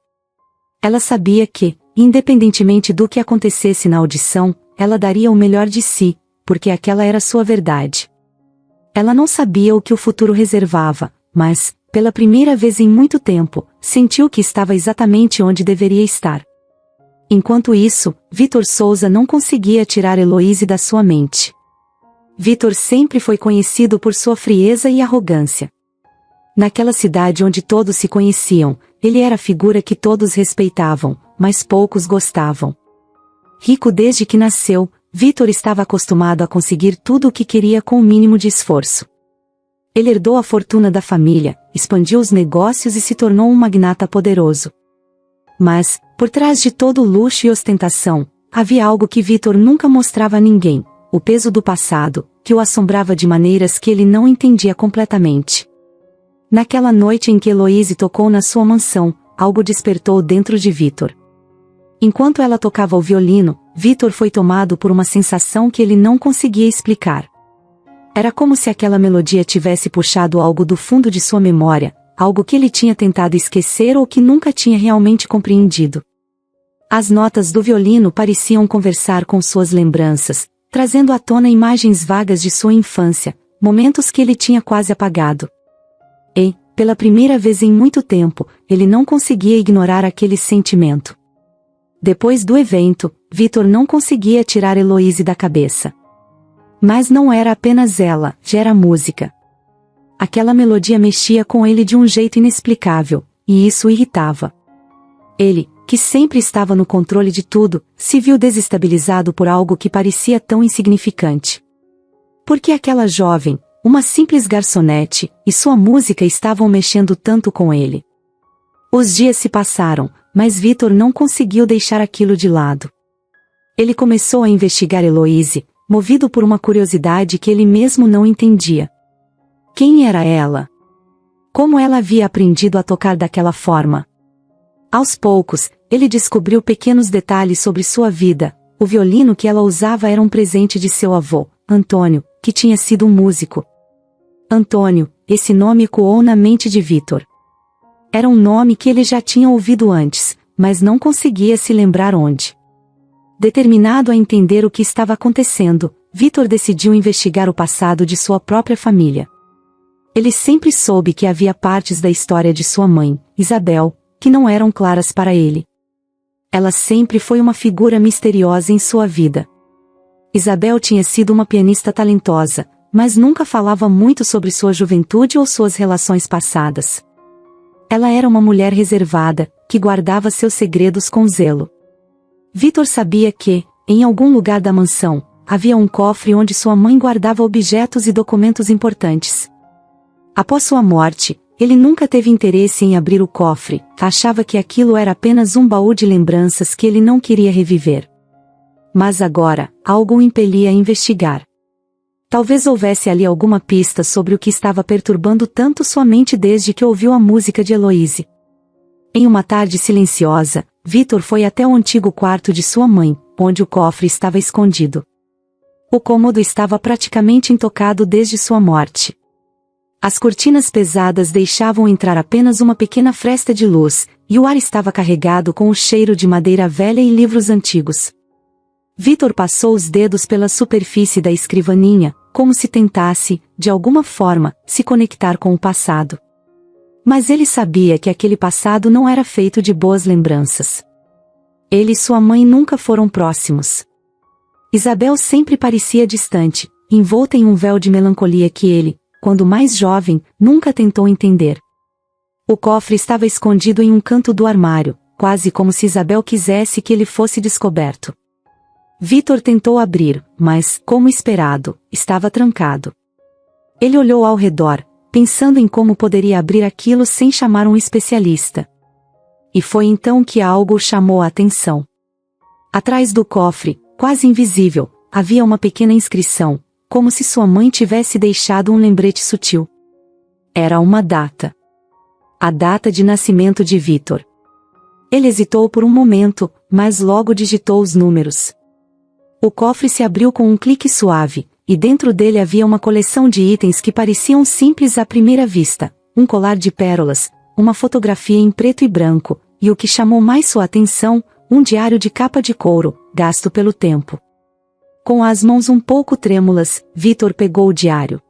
Ela sabia que, independentemente do que acontecesse na audição, ela daria o melhor de si, porque aquela era sua verdade. Ela não sabia o que o futuro reservava, mas, pela primeira vez em muito tempo, sentiu que estava exatamente onde deveria estar. Enquanto isso, Vitor Souza não conseguia tirar Heloíse da sua mente. Vitor sempre foi conhecido por sua frieza e arrogância. Naquela cidade onde todos se conheciam, ele era a figura que todos respeitavam, mas poucos gostavam. Rico desde que nasceu, Vitor estava acostumado a conseguir tudo o que queria com o mínimo de esforço. Ele herdou a fortuna da família, expandiu os negócios e se tornou um magnata poderoso. Mas, por trás de todo o luxo e ostentação, havia algo que Vitor nunca mostrava a ninguém, o peso do passado, que o assombrava de maneiras que ele não entendia completamente. Naquela noite em que Heloíse tocou na sua mansão, algo despertou dentro de Vitor. Enquanto ela tocava o violino, Vitor foi tomado por uma sensação que ele não conseguia explicar. Era como se aquela melodia tivesse puxado algo do fundo de sua memória, algo que ele tinha tentado esquecer ou que nunca tinha realmente compreendido. As notas do violino pareciam conversar com suas lembranças, trazendo à tona imagens vagas de sua infância, momentos que ele tinha quase apagado. E, pela primeira vez em muito tempo, ele não conseguia ignorar aquele sentimento. Depois do evento, Victor não conseguia tirar Heloise da cabeça. Mas não era apenas ela, já era a música. Aquela melodia mexia com ele de um jeito inexplicável, e isso o irritava. Ele, que sempre estava no controle de tudo, se viu desestabilizado por algo que parecia tão insignificante. Porque aquela jovem, uma simples garçonete, e sua música estavam mexendo tanto com ele. Os dias se passaram, mas Victor não conseguiu deixar aquilo de lado. Ele começou a investigar Heloise, movido por uma curiosidade que ele mesmo não entendia. Quem era ela? Como ela havia aprendido a tocar daquela forma? Aos poucos, ele descobriu pequenos detalhes sobre sua vida. O violino que ela usava era um presente de seu avô, Antônio, que tinha sido um músico. Antônio, esse nome ecoou na mente de Victor. Era um nome que ele já tinha ouvido antes, mas não conseguia se lembrar onde. Determinado a entender o que estava acontecendo, Victor decidiu investigar o passado de sua própria família. Ele sempre soube que havia partes da história de sua mãe, Isabel, que não eram claras para ele. Ela sempre foi uma figura misteriosa em sua vida. Isabel tinha sido uma pianista talentosa, mas nunca falava muito sobre sua juventude ou suas relações passadas. Ela era uma mulher reservada, que guardava seus segredos com zelo. Victor sabia que, em algum lugar da mansão, havia um cofre onde sua mãe guardava objetos e documentos importantes. Após sua morte, ele nunca teve interesse em abrir o cofre, achava que aquilo era apenas um baú de lembranças que ele não queria reviver. Mas agora, algo o impelia a investigar. Talvez houvesse ali alguma pista sobre o que estava perturbando tanto sua mente desde que ouviu a música de Heloise. Em uma tarde silenciosa, Victor foi até o antigo quarto de sua mãe, onde o cofre estava escondido. O cômodo estava praticamente intocado desde sua morte. As cortinas pesadas deixavam entrar apenas uma pequena fresta de luz, e o ar estava carregado com o cheiro de madeira velha e livros antigos. Victor passou os dedos pela superfície da escrivaninha, como se tentasse, de alguma forma, se conectar com o passado. Mas ele sabia que aquele passado não era feito de boas lembranças. Ele e sua mãe nunca foram próximos. Isabel sempre parecia distante, envolta em um véu de melancolia que ele, quando mais jovem, nunca tentou entender. O cofre estava escondido em um canto do armário, quase como se Isabel quisesse que ele fosse descoberto. Victor tentou abrir, mas, como esperado, estava trancado. Ele olhou ao redor, pensando em como poderia abrir aquilo sem chamar um especialista. E foi então que algo o chamou a atenção. Atrás do cofre, quase invisível, havia uma pequena inscrição, como se sua mãe tivesse deixado um lembrete sutil. Era uma data. A data de nascimento de Victor. Ele hesitou por um momento, mas logo digitou os números. O cofre se abriu com um clique suave, e dentro dele havia uma coleção de itens que pareciam simples à primeira vista, um colar de pérolas, uma fotografia em preto e branco, e o que chamou mais sua atenção, um diário de capa de couro, gasto pelo tempo. Com as mãos um pouco trêmulas, Victor pegou o diário.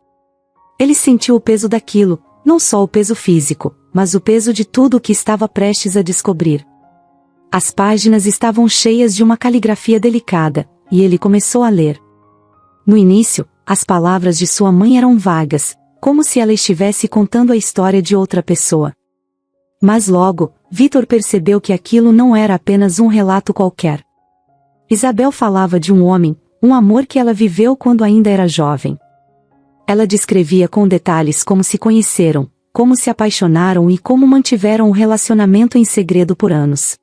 Ele sentiu o peso daquilo, não só o peso físico, mas o peso de tudo o que estava prestes a descobrir. As páginas estavam cheias de uma caligrafia delicada, e ele começou a ler. No início, as palavras de sua mãe eram vagas, como se ela estivesse contando a história de outra pessoa. Mas logo, Victor percebeu que aquilo não era apenas um relato qualquer. Isabel falava de um homem, um amor que ela viveu quando ainda era jovem. Ela descrevia com detalhes como se conheceram, como se apaixonaram e como mantiveram o relacionamento em segredo por anos.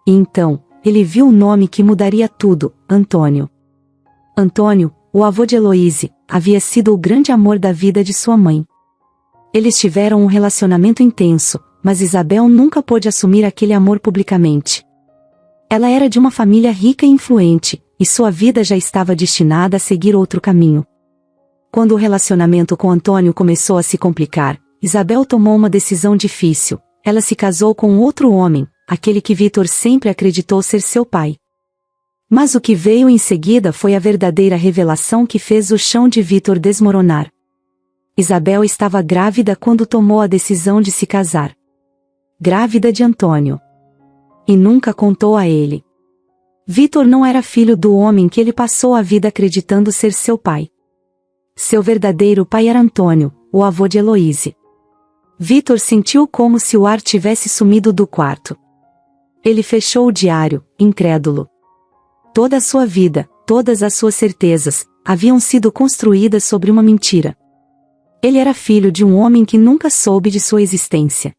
E então, ele viu o nome que mudaria tudo, Antônio. Antônio, o avô de Heloise, havia sido o grande amor da vida de sua mãe. Eles tiveram um relacionamento intenso, mas Isabel nunca pôde assumir aquele amor publicamente. Ela era de uma família rica e influente, e sua vida já estava destinada a seguir outro caminho. Quando o relacionamento com Antônio começou a se complicar, Isabel tomou uma decisão difícil. Ela se casou com outro homem, aquele que Vitor sempre acreditou ser seu pai. Mas o que veio em seguida foi a verdadeira revelação que fez o chão de Vitor desmoronar. Isabel estava grávida quando tomou a decisão de se casar. Grávida de Antônio. E nunca contou a ele. Vitor não era filho do homem que ele passou a vida acreditando ser seu pai. Seu verdadeiro pai era Antônio, o avô de Heloíse. Vitor sentiu como se o ar tivesse sumido do quarto. Ele fechou o diário, incrédulo. Toda a sua vida, todas as suas certezas, haviam sido construídas sobre uma mentira. Ele era filho de um homem que nunca soube de sua existência.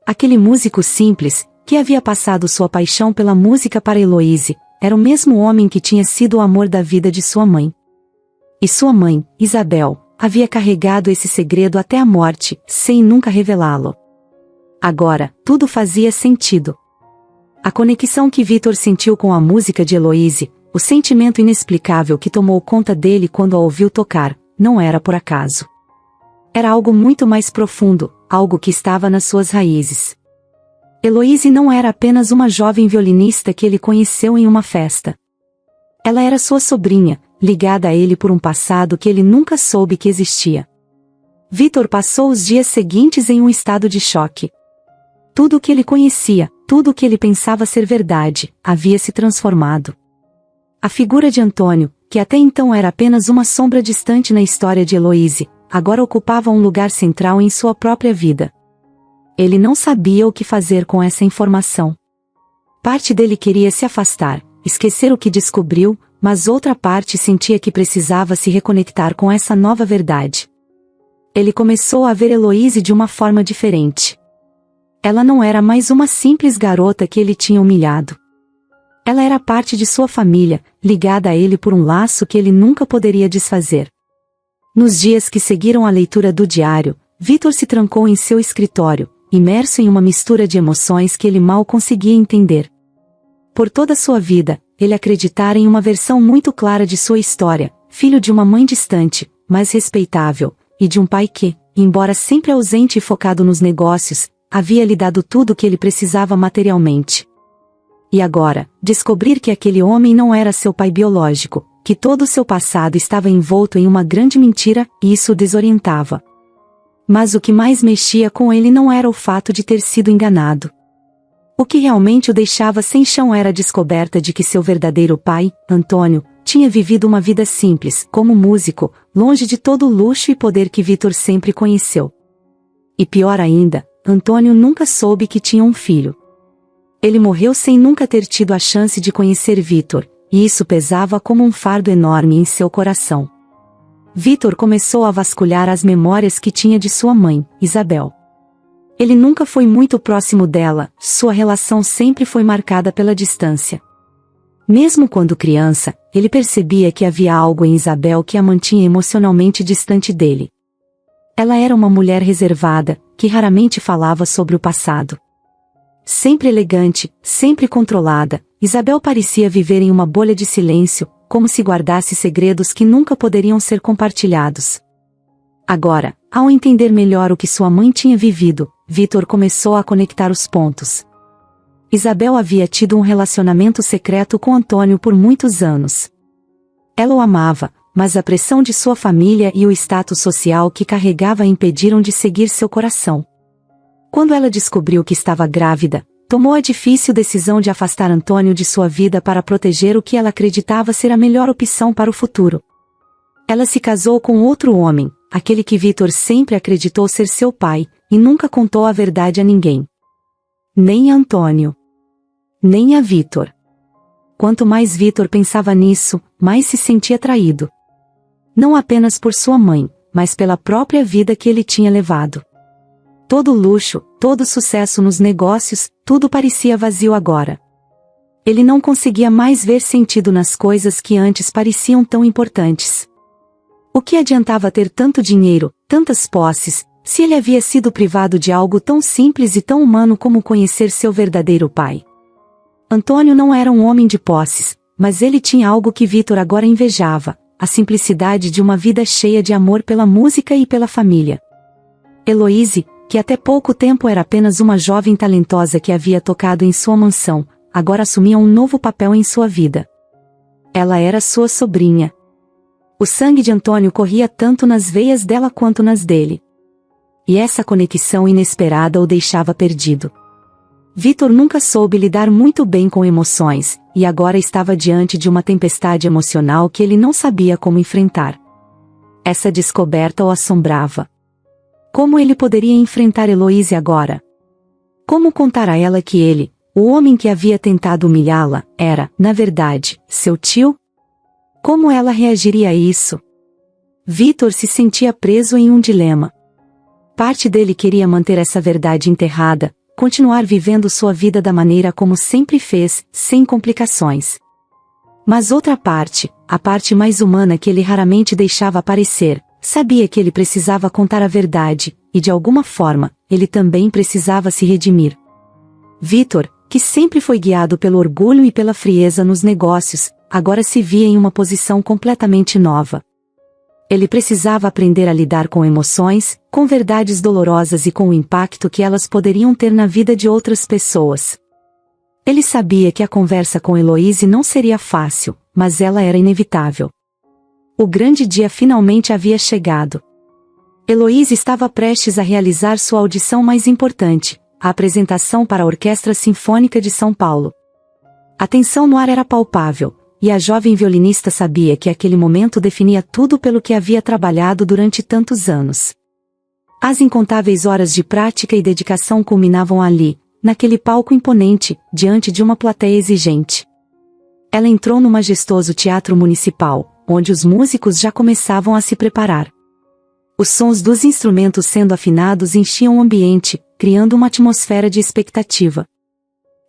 Aquele músico simples, que havia passado sua paixão pela música para Heloíse, era o mesmo homem que tinha sido o amor da vida de sua mãe. E sua mãe, Isabel, havia carregado esse segredo até a morte, sem nunca revelá-lo. Agora, tudo fazia sentido. A conexão que Vitor sentiu com a música de Heloíse, o sentimento inexplicável que tomou conta dele quando a ouviu tocar, não era por acaso. Era algo muito mais profundo, algo que estava nas suas raízes. Heloíse não era apenas uma jovem violinista que ele conheceu em uma festa. Ela era sua sobrinha, ligada a ele por um passado que ele nunca soube que existia. Vitor passou os dias seguintes em um estado de choque. Tudo o que ele conhecia, tudo o que ele pensava ser verdade, havia se transformado. A figura de Antônio, que até então era apenas uma sombra distante na história de Heloíse, agora ocupava um lugar central em sua própria vida. Ele não sabia o que fazer com essa informação. Parte dele queria se afastar, esquecer o que descobriu, mas outra parte sentia que precisava se reconectar com essa nova verdade. Ele começou a ver Heloíse de uma forma diferente. Ela não era mais uma simples garota que ele tinha humilhado. Ela era parte de sua família, ligada a ele por um laço que ele nunca poderia desfazer. Nos dias que seguiram a leitura do diário, Vitor se trancou em seu escritório, imerso em uma mistura de emoções que ele mal conseguia entender. Por toda sua vida, ele acreditara em uma versão muito clara de sua história, filho de uma mãe distante, mas respeitável, e de um pai que, embora sempre ausente e focado nos negócios, havia lhe dado tudo o que ele precisava materialmente. E agora, descobrir que aquele homem não era seu pai biológico, que todo o seu passado estava envolto em uma grande mentira, isso o desorientava. Mas o que mais mexia com ele não era o fato de ter sido enganado. O que realmente o deixava sem chão era a descoberta de que seu verdadeiro pai, Antônio, tinha vivido uma vida simples, como músico, longe de todo o luxo e poder que Vitor sempre conheceu. E pior ainda, Antônio nunca soube que tinha um filho. Ele morreu sem nunca ter tido a chance de conhecer Vitor, e isso pesava como um fardo enorme em seu coração. Vitor começou a vasculhar as memórias que tinha de sua mãe, Isabel. Ele nunca foi muito próximo dela, sua relação sempre foi marcada pela distância. Mesmo quando criança, ele percebia que havia algo em Isabel que a mantinha emocionalmente distante dele. Ela era uma mulher reservada, que raramente falava sobre o passado. Sempre elegante, sempre controlada, Isabel parecia viver em uma bolha de silêncio, como se guardasse segredos que nunca poderiam ser compartilhados. Agora, ao entender melhor o que sua mãe tinha vivido, Vitor começou a conectar os pontos. Isabel havia tido um relacionamento secreto com Antônio por muitos anos. Ela o amava, mas a pressão de sua família e o status social que carregava a impediram de seguir seu coração. Quando ela descobriu que estava grávida, tomou a difícil decisão de afastar Antônio de sua vida para proteger o que ela acreditava ser a melhor opção para o futuro. Ela se casou com outro homem, aquele que Vitor sempre acreditou ser seu pai, e nunca contou a verdade a ninguém. Nem a Antônio. Nem a Vitor. Quanto mais Vitor pensava nisso, mais se sentia traído. Não apenas por sua mãe, mas pela própria vida que ele tinha levado. Todo o luxo, todo o sucesso nos negócios, tudo parecia vazio agora. Ele não conseguia mais ver sentido nas coisas que antes pareciam tão importantes. O que adiantava ter tanto dinheiro, tantas posses, se ele havia sido privado de algo tão simples e tão humano como conhecer seu verdadeiro pai? Antônio não era um homem de posses, mas ele tinha algo que Vitor agora invejava, a simplicidade de uma vida cheia de amor pela música e pela família. Heloíse, que até pouco tempo era apenas uma jovem talentosa que havia tocado em sua mansão, agora assumia um novo papel em sua vida. Ela era sua sobrinha. O sangue de Antônio corria tanto nas veias dela quanto nas dele. E essa conexão inesperada o deixava perdido. Vitor nunca soube lidar muito bem com emoções, e agora estava diante de uma tempestade emocional que ele não sabia como enfrentar. Essa descoberta o assombrava. Como ele poderia enfrentar Heloíse agora? Como contar a ela que ele, o homem que havia tentado humilhá-la, era, na verdade, seu tio? Como ela reagiria a isso? Vitor se sentia preso em um dilema. Parte dele queria manter essa verdade enterrada, continuar vivendo sua vida da maneira como sempre fez, sem complicações. Mas outra parte, a parte mais humana que ele raramente deixava aparecer, sabia que ele precisava contar a verdade, e de alguma forma, ele também precisava se redimir. Vitor, que sempre foi guiado pelo orgulho e pela frieza nos negócios, agora se via em uma posição completamente nova. Ele precisava aprender a lidar com emoções, com verdades dolorosas e com o impacto que elas poderiam ter na vida de outras pessoas. Ele sabia que a conversa com Heloíse não seria fácil, mas ela era inevitável. O grande dia finalmente havia chegado. Heloíse estava prestes a realizar sua audição mais importante, a apresentação para a Orquestra Sinfônica de São Paulo. A tensão no ar era palpável, e a jovem violinista sabia que aquele momento definia tudo pelo que havia trabalhado durante tantos anos. As incontáveis horas de prática e dedicação culminavam ali, naquele palco imponente, diante de uma plateia exigente. Ela entrou no majestoso Teatro Municipal, onde os músicos já começavam a se preparar. Os sons dos instrumentos sendo afinados enchiam o ambiente, criando uma atmosfera de expectativa.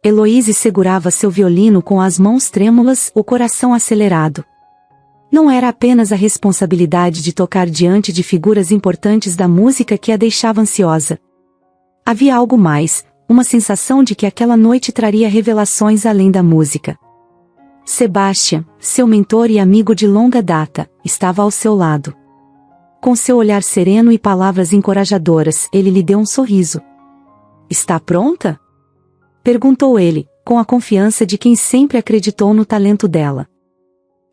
Heloíse segurava seu violino com as mãos trêmulas, o coração acelerado. Não era apenas a responsabilidade de tocar diante de figuras importantes da música que a deixava ansiosa. Havia algo mais, uma sensação de que aquela noite traria revelações além da música. Sebastian, seu mentor e amigo de longa data, estava ao seu lado. Com seu olhar sereno e palavras encorajadoras, ele lhe deu um sorriso. "Está pronta?" perguntou ele, com a confiança de quem sempre acreditou no talento dela.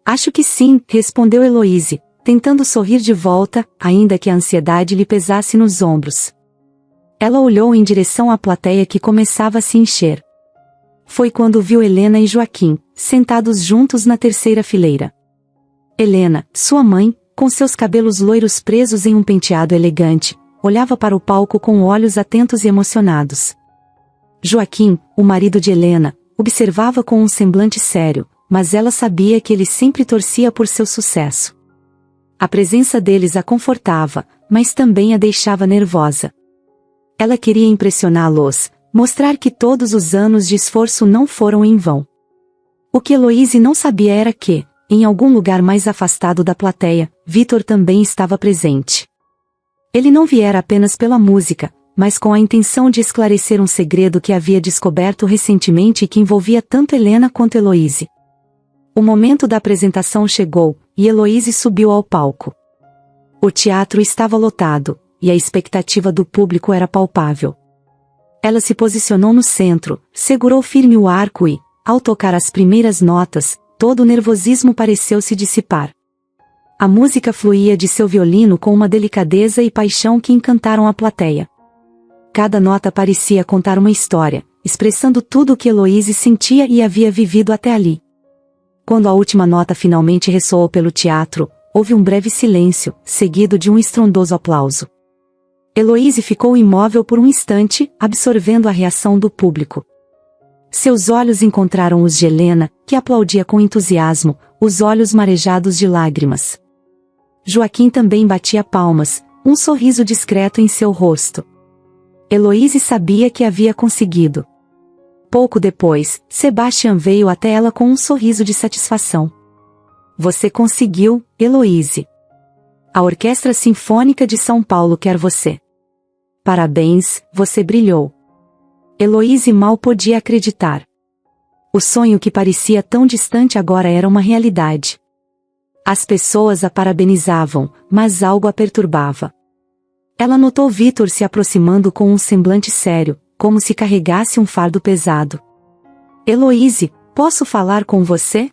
"Acho que sim", respondeu Heloíse, tentando sorrir de volta, ainda que a ansiedade lhe pesasse nos ombros. Ela olhou em direção à plateia que começava a se encher. Foi quando viu Helena e Joaquim, sentados juntos na terceira fileira. Helena, sua mãe, com seus cabelos loiros presos em um penteado elegante, olhava para o palco com olhos atentos e emocionados. Joaquim, o marido de Helena, observava com um semblante sério, mas ela sabia que ele sempre torcia por seu sucesso. A presença deles a confortava, mas também a deixava nervosa. Ela queria impressioná-los, mostrar que todos os anos de esforço não foram em vão. O que Heloíse não sabia era que, em algum lugar mais afastado da plateia, Vitor também estava presente. Ele não viera apenas pela música, mas com a intenção de esclarecer um segredo que havia descoberto recentemente e que envolvia tanto Helena quanto Heloíse. O momento da apresentação chegou, e Heloíse subiu ao palco. O teatro estava lotado, e a expectativa do público era palpável. Ela se posicionou no centro, segurou firme o arco e, ao tocar as primeiras notas, todo o nervosismo pareceu se dissipar. A música fluía de seu violino com uma delicadeza e paixão que encantaram a plateia. Cada nota parecia contar uma história, expressando tudo o que Heloíse sentia e havia vivido até ali. Quando a última nota finalmente ressoou pelo teatro, houve um breve silêncio, seguido de um estrondoso aplauso. Heloíse ficou imóvel por um instante, absorvendo a reação do público. Seus olhos encontraram os de Helena, que aplaudia com entusiasmo, os olhos marejados de lágrimas. Joaquim também batia palmas, um sorriso discreto em seu rosto. Heloíse sabia que havia conseguido. Pouco depois, Sebastian veio até ela com um sorriso de satisfação. "Você conseguiu, Heloíse. A Orquestra Sinfônica de São Paulo quer você. Parabéns, você brilhou." Heloíse mal podia acreditar. O sonho que parecia tão distante agora era uma realidade. As pessoas a parabenizavam, mas algo a perturbava. Ela notou Vitor se aproximando com um semblante sério, como se carregasse um fardo pesado. Heloíse, posso falar com você?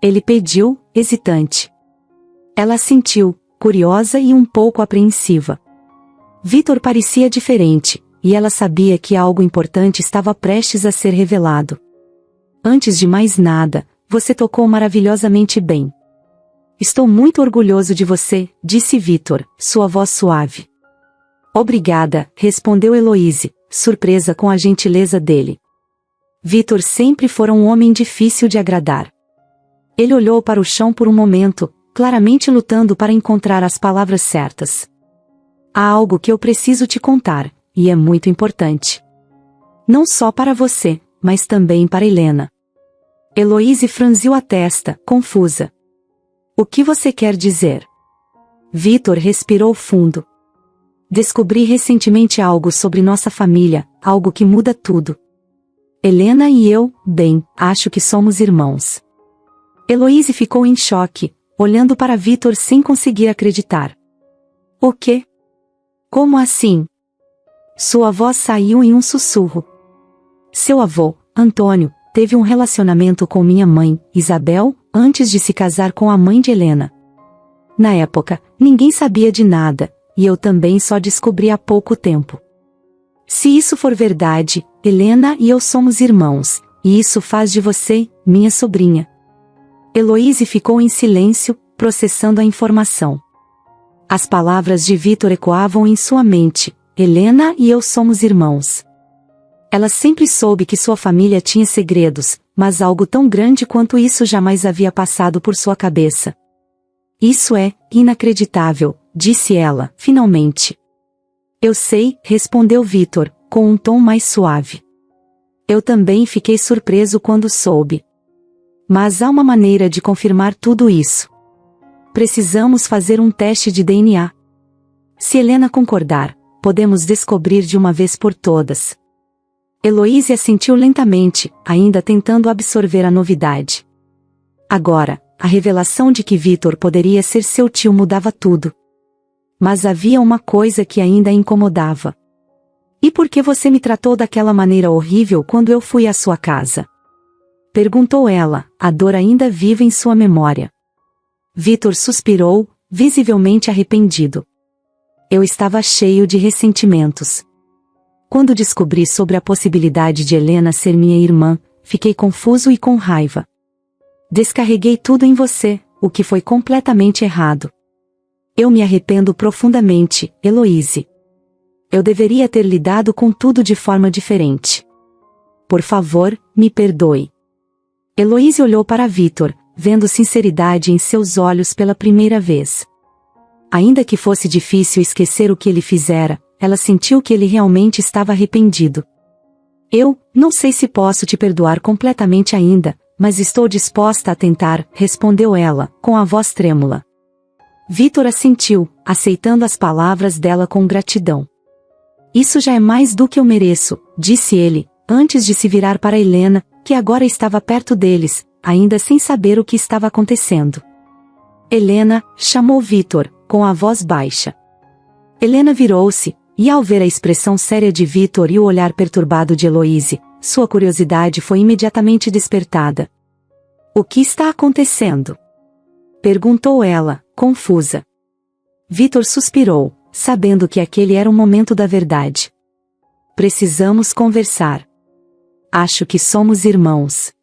Ele pediu, hesitante. Ela assentiu, curiosa e um pouco apreensiva. Vitor parecia diferente, e ela sabia que algo importante estava prestes a ser revelado. Antes de mais nada, você tocou maravilhosamente bem. Estou muito orgulhoso de você, disse Vitor, sua voz suave. Obrigada, respondeu Heloíse, surpresa com a gentileza dele. Vitor sempre fora um homem difícil de agradar. Ele olhou para o chão por um momento, claramente lutando para encontrar as palavras certas. Há algo que eu preciso te contar, e é muito importante. Não só para você, mas também para Helena. Heloíse franziu a testa, confusa. O que você quer dizer? Vitor respirou fundo. Descobri recentemente algo sobre nossa família, algo que muda tudo. Helena e eu, bem, acho que somos irmãos. Heloíse ficou em choque, olhando para Vitor sem conseguir acreditar. O quê? Como assim? Sua voz saiu em um sussurro. Seu avô, Antônio, teve um relacionamento com minha mãe, Isabel, antes de se casar com a mãe de Helena. Na época, ninguém sabia de nada, e eu também só descobri há pouco tempo. Se isso for verdade, Helena e eu somos irmãos, e isso faz de você, minha sobrinha. Heloíse ficou em silêncio, processando a informação. As palavras de Vitor ecoavam em sua mente, Helena e eu somos irmãos. Ela sempre soube que sua família tinha segredos, mas algo tão grande quanto isso jamais havia passado por sua cabeça. Isso é inacreditável, disse ela, finalmente. Eu sei, respondeu Vitor, com um tom mais suave. Eu também fiquei surpreso quando soube. Mas há uma maneira de confirmar tudo isso. Precisamos fazer um teste de DNA. Se Helena concordar, podemos descobrir de uma vez por todas. Heloíse assentiu lentamente, ainda tentando absorver a novidade. Agora, a revelação de que Vitor poderia ser seu tio mudava tudo. Mas havia uma coisa que ainda a incomodava. E por que você me tratou daquela maneira horrível quando eu fui à sua casa? Perguntou ela, a dor ainda viva em sua memória. Vitor suspirou, visivelmente arrependido. Eu estava cheio de ressentimentos. Quando descobri sobre a possibilidade de Helena ser minha irmã, fiquei confuso e com raiva. Descarreguei tudo em você, o que foi completamente errado. Eu me arrependo profundamente, Heloíse. Eu deveria ter lidado com tudo de forma diferente. Por favor, me perdoe. Heloíse olhou para Vitor, vendo sinceridade em seus olhos pela primeira vez. Ainda que fosse difícil esquecer o que ele fizera, ela sentiu que ele realmente estava arrependido. Eu não sei se posso te perdoar completamente ainda, mas estou disposta a tentar, respondeu ela, com a voz trêmula. Vitor assentiu, aceitando as palavras dela com gratidão. Isso já é mais do que eu mereço, disse ele, antes de se virar para Helena, que agora estava perto deles, ainda sem saber o que estava acontecendo. Helena, chamou Vitor, com a voz baixa. Helena virou-se, e ao ver a expressão séria de Vitor e o olhar perturbado de Heloíse, sua curiosidade foi imediatamente despertada. O que está acontecendo? Perguntou ela, confusa. Vitor suspirou, sabendo que aquele era o momento da verdade. Precisamos conversar. Acho que somos irmãos.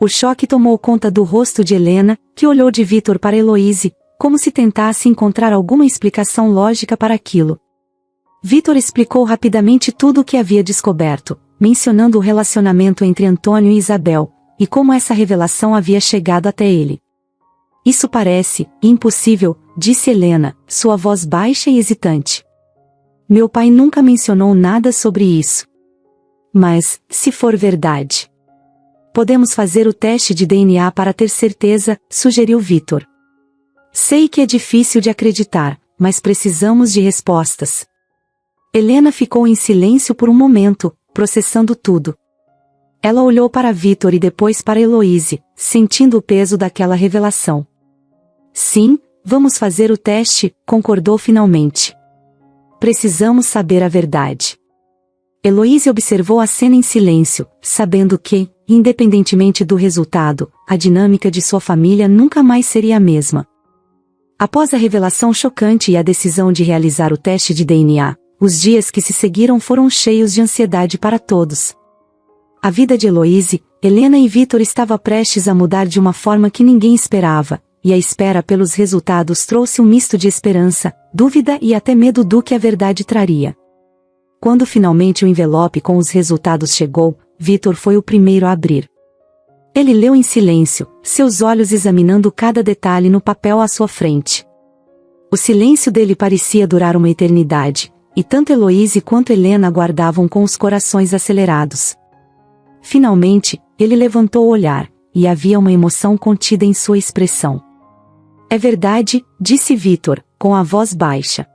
O choque tomou conta do rosto de Helena, que olhou de Vitor para Heloíse, como se tentasse encontrar alguma explicação lógica para aquilo. Vitor explicou rapidamente tudo o que havia descoberto, mencionando o relacionamento entre Antônio e Isabel, e como essa revelação havia chegado até ele. Isso parece impossível, disse Helena, sua voz baixa e hesitante. Meu pai nunca mencionou nada sobre isso. Mas, se for verdade, podemos fazer o teste de DNA para ter certeza, sugeriu Vitor. Sei que é difícil de acreditar, mas precisamos de respostas. Helena ficou em silêncio por um momento, processando tudo. Ela olhou para Vitor e depois para Heloíse, sentindo o peso daquela revelação. Sim, vamos fazer o teste, concordou finalmente. Precisamos saber a verdade. Heloísa observou a cena em silêncio, sabendo que, independentemente do resultado, a dinâmica de sua família nunca mais seria a mesma. Após a revelação chocante e a decisão de realizar o teste de DNA, os dias que se seguiram foram cheios de ansiedade para todos. A vida de Heloísa, Helena e Vitor estava prestes a mudar de uma forma que ninguém esperava, e a espera pelos resultados trouxe um misto de esperança, dúvida e até medo do que a verdade traria. Quando finalmente o envelope com os resultados chegou, Vitor foi o primeiro a abrir. Ele leu em silêncio, seus olhos examinando cada detalhe no papel à sua frente. O silêncio dele parecia durar uma eternidade, e tanto Heloísa quanto Helena aguardavam com os corações acelerados. Finalmente, ele levantou o olhar, e havia uma emoção contida em sua expressão. É verdade, disse Vitor, com a voz baixa.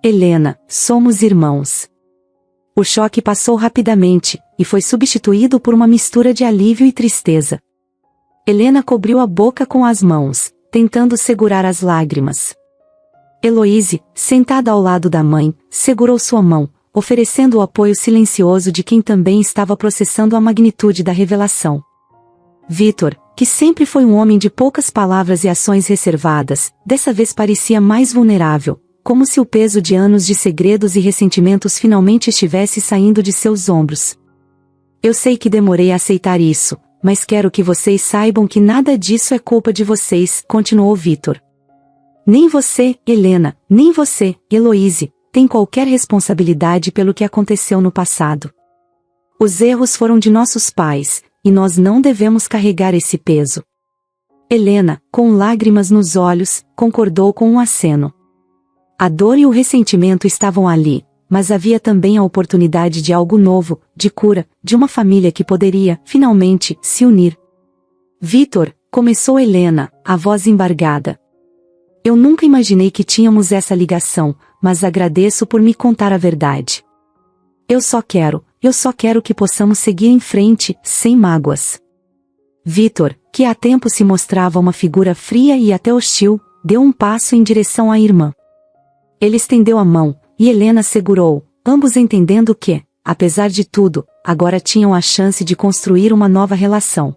Helena, somos irmãos. O choque passou rapidamente, e foi substituído por uma mistura de alívio e tristeza. Helena cobriu a boca com as mãos, tentando segurar as lágrimas. Heloísa, sentada ao lado da mãe, segurou sua mão, oferecendo o apoio silencioso de quem também estava processando a magnitude da revelação. Vitor, que sempre foi um homem de poucas palavras e ações reservadas, dessa vez parecia mais vulnerável, como se o peso de anos de segredos e ressentimentos finalmente estivesse saindo de seus ombros. Eu sei que demorei a aceitar isso, mas quero que vocês saibam que nada disso é culpa de vocês, continuou Vitor. Nem você, Helena, nem você, Heloísa, tem qualquer responsabilidade pelo que aconteceu no passado. Os erros foram de nossos pais, e nós não devemos carregar esse peso. Helena, com lágrimas nos olhos, concordou com um aceno. A dor e o ressentimento estavam ali, mas havia também a oportunidade de algo novo, de cura, de uma família que poderia, finalmente, se unir. Vitor, começou Helena, a voz embargada. Eu nunca imaginei que tínhamos essa ligação, mas agradeço por me contar a verdade. Eu só quero que possamos seguir em frente, sem mágoas. Vitor, que há tempo se mostrava uma figura fria e até hostil, deu um passo em direção à irmã. Ele estendeu a mão, e Helena segurou, ambos entendendo que, apesar de tudo, agora tinham a chance de construir uma nova relação.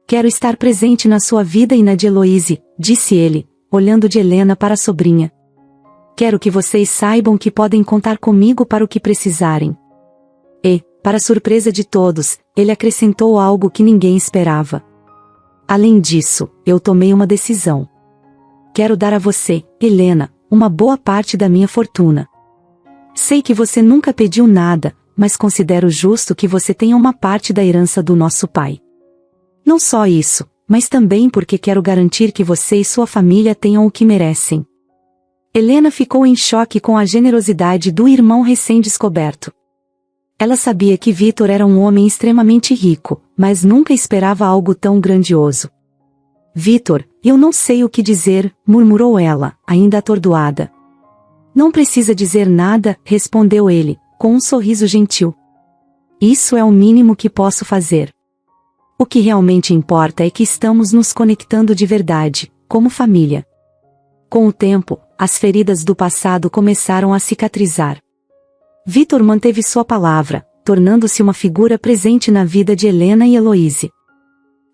Quero estar presente na sua vida e na de Heloísa, disse ele, olhando de Helena para a sobrinha. Quero que vocês saibam que podem contar comigo para o que precisarem. E, para surpresa de todos, ele acrescentou algo que ninguém esperava. Além disso, eu tomei uma decisão. Quero dar a você, Helena, uma boa parte da minha fortuna. Sei que você nunca pediu nada, mas considero justo que você tenha uma parte da herança do nosso pai. Não só isso, mas também porque quero garantir que você e sua família tenham o que merecem. Helena ficou em choque com a generosidade do irmão recém-descoberto. Ela sabia que Vitor era um homem extremamente rico, mas nunca esperava algo tão grandioso. Vitor, eu não sei o que dizer, murmurou ela, ainda atordoada. Não precisa dizer nada, respondeu ele, com um sorriso gentil. Isso é o mínimo que posso fazer. O que realmente importa é que estamos nos conectando de verdade, como família. Com o tempo, as feridas do passado começaram a cicatrizar. Vitor manteve sua palavra, tornando-se uma figura presente na vida de Helena e Heloísa.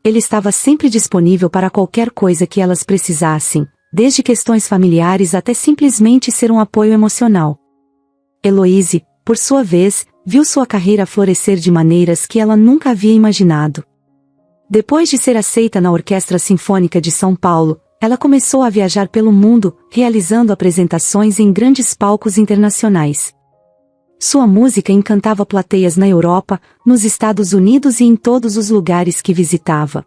Ele estava sempre disponível para qualquer coisa que elas precisassem, desde questões familiares até simplesmente ser um apoio emocional. Heloísa, por sua vez, viu sua carreira florescer de maneiras que ela nunca havia imaginado. Depois de ser aceita na Orquestra Sinfônica de São Paulo, ela começou a viajar pelo mundo, realizando apresentações em grandes palcos internacionais. Sua música encantava plateias na Europa, nos Estados Unidos e em todos os lugares que visitava.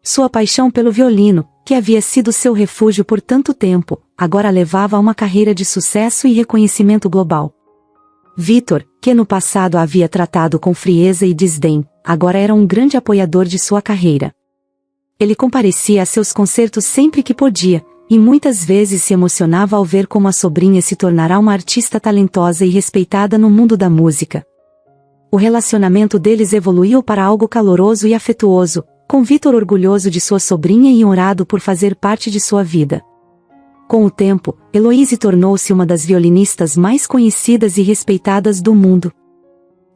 Sua paixão pelo violino, que havia sido seu refúgio por tanto tempo, agora levava a uma carreira de sucesso e reconhecimento global. Vitor, que no passado a havia tratado com frieza e desdém, agora era um grande apoiador de sua carreira. Ele comparecia a seus concertos sempre que podia, e muitas vezes se emocionava ao ver como a sobrinha se tornará uma artista talentosa e respeitada no mundo da música. O relacionamento deles evoluiu para algo caloroso e afetuoso, com Vitor orgulhoso de sua sobrinha e honrado por fazer parte de sua vida. Com o tempo, Heloíse tornou-se uma das violinistas mais conhecidas e respeitadas do mundo.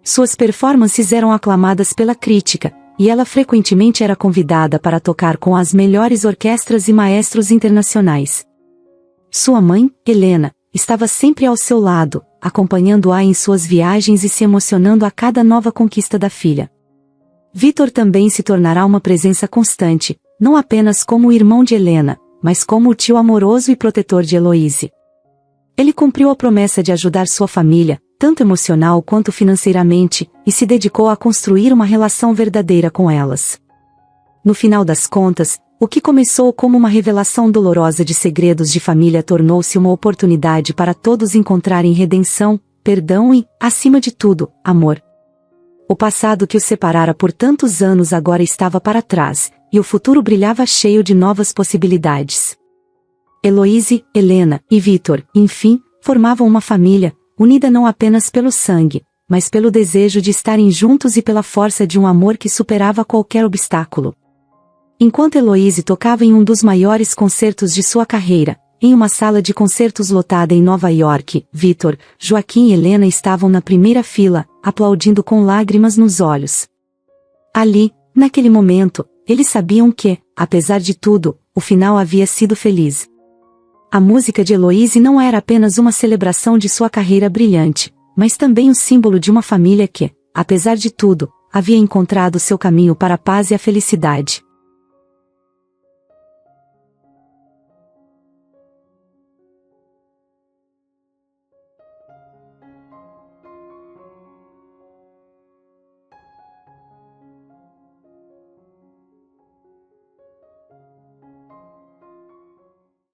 Suas performances eram aclamadas pela crítica, e ela frequentemente era convidada para tocar com as melhores orquestras e maestros internacionais. Sua mãe, Helena, estava sempre ao seu lado, acompanhando-a em suas viagens e se emocionando a cada nova conquista da filha. Vitor também se tornará uma presença constante, não apenas como o irmão de Helena, mas como o tio amoroso e protetor de Heloíse. Ele cumpriu a promessa de ajudar sua família, tanto emocional quanto financeiramente, e se dedicou a construir uma relação verdadeira com elas. No final das contas, o que começou como uma revelação dolorosa de segredos de família tornou-se uma oportunidade para todos encontrarem redenção, perdão e, acima de tudo, amor. O passado que os separara por tantos anos agora estava para trás, e o futuro brilhava cheio de novas possibilidades. Heloíse, Helena e Vitor, enfim, formavam uma família, unida não apenas pelo sangue, mas pelo desejo de estarem juntos e pela força de um amor que superava qualquer obstáculo. Enquanto Heloíse tocava em um dos maiores concertos de sua carreira, em uma sala de concertos lotada em Nova York, Vitor, Joaquim e Helena estavam na primeira fila, aplaudindo com lágrimas nos olhos. Ali, naquele momento, eles sabiam que, apesar de tudo, o final havia sido feliz. A música de Heloíse não era apenas uma celebração de sua carreira brilhante, mas também o símbolo de uma família que, apesar de tudo, havia encontrado seu caminho para a paz e a felicidade.